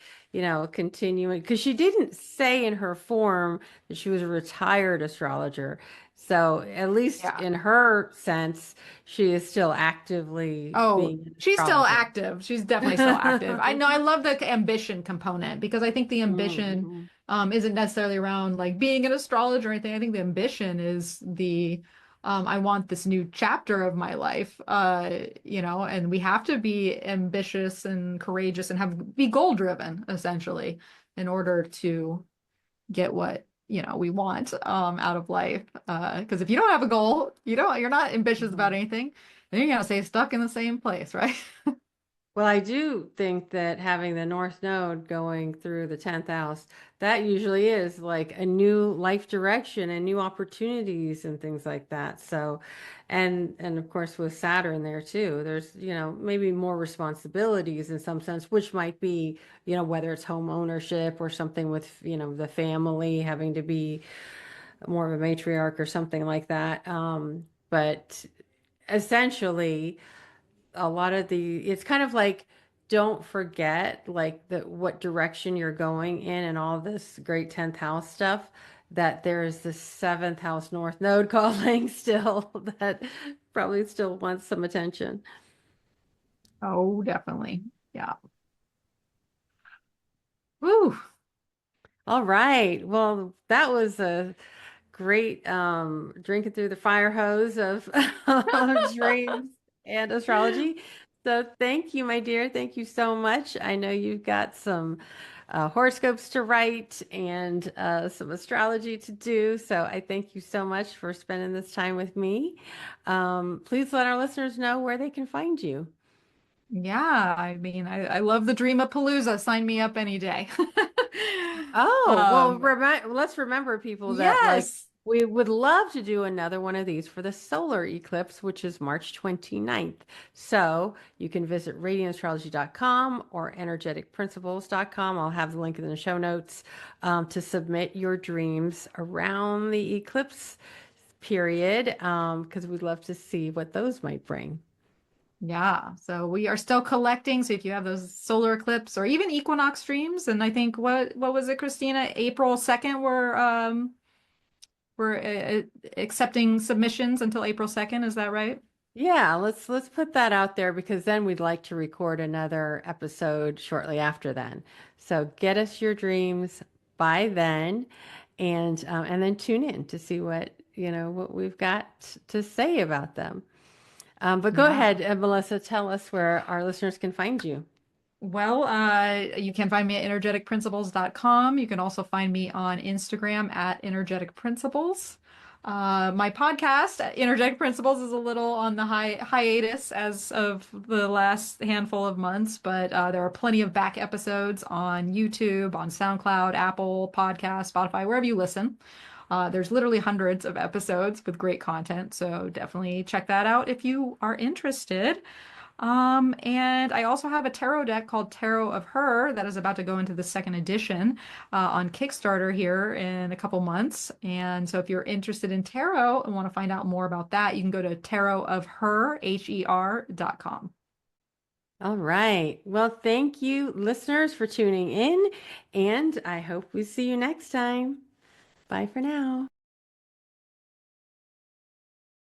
continuing. Because she didn't say in her form that she was a retired astrologer. So at least Yeah. in her sense, she is still actively Oh, being an she's still astrologer. active. She's definitely still active. I know I love the ambition component because I think the ambition Mhm. isn't necessarily around like being an astrologer or anything. I think the ambition is the I want this new chapter of my life. And we have to be ambitious and courageous and be goal driven essentially in order to get what we want out of life. Because if you don't have a goal, you're not ambitious about Mhm. anything, then you're gonna stay stuck in the same place, right? Well, I do think that having the North Node going through the 10th house, that usually is like a new life direction and new opportunities and things like that. So, and of course with Saturn there too, there's, maybe more responsibilities in some sense, which might be, whether it's home ownership or something with, the family having to be more of a matriarch or something like that. But essentially a lot of it's kind of like don't forget like what direction you're going in and all this great 10th house stuff, that there's this seventh house north node calling still that probably still wants some attention. Oh, definitely. Yeah. Woo. All right. Well, that was a great drinking through the fire hose of, of dreams and astrology. So thank you, my dear. Thank you so much. I know you've got some horoscopes to write and some astrology to do. So I thank you so much for spending this time with me. Please let our listeners know where they can find you. Yeah, I mean, I love the Dream of Palooza. Sign me up any day. Oh, well, Um, let's remember people that like yes. we would love to do another one of these for the solar eclipse, which is March 29th. So you can visit radiantastrology.com or energeticprinciples.com. I'll have the link in the show notes to submit your dreams around the eclipse period because we'd love to see what those might bring. Yeah. So we are still collecting. So if you have those solar eclipse or even equinox dreams, and I think what was it, Christina? April 2nd, we're accepting submissions until April 2nd. Is that right? Yeah, let's put that out there because then we'd like to record another episode shortly after then. So get us your dreams by then, and then tune in to see what what we've got to say about them. But go Yeah. ahead, Melissa, tell us where our listeners can find you. Well, you can find me at energeticprinciples.com. You can also find me on Instagram at energetic principles. My podcast, Energetic Principles, is a little on the hiatus as of the last handful of months, but there are plenty of back episodes on YouTube, on SoundCloud, Apple Podcast, Spotify, wherever you listen. There's literally hundreds of episodes with great content, so definitely check that out if you are interested. And I also have a tarot deck called Tarot of Her that is about to go into the second edition on Kickstarter here in a couple months. And so if you're interested in tarot and want to find out more about that, you can go to tarotofher.com. All right. Well, thank you, listeners, for tuning in, and I hope we see you next time. Bye for now.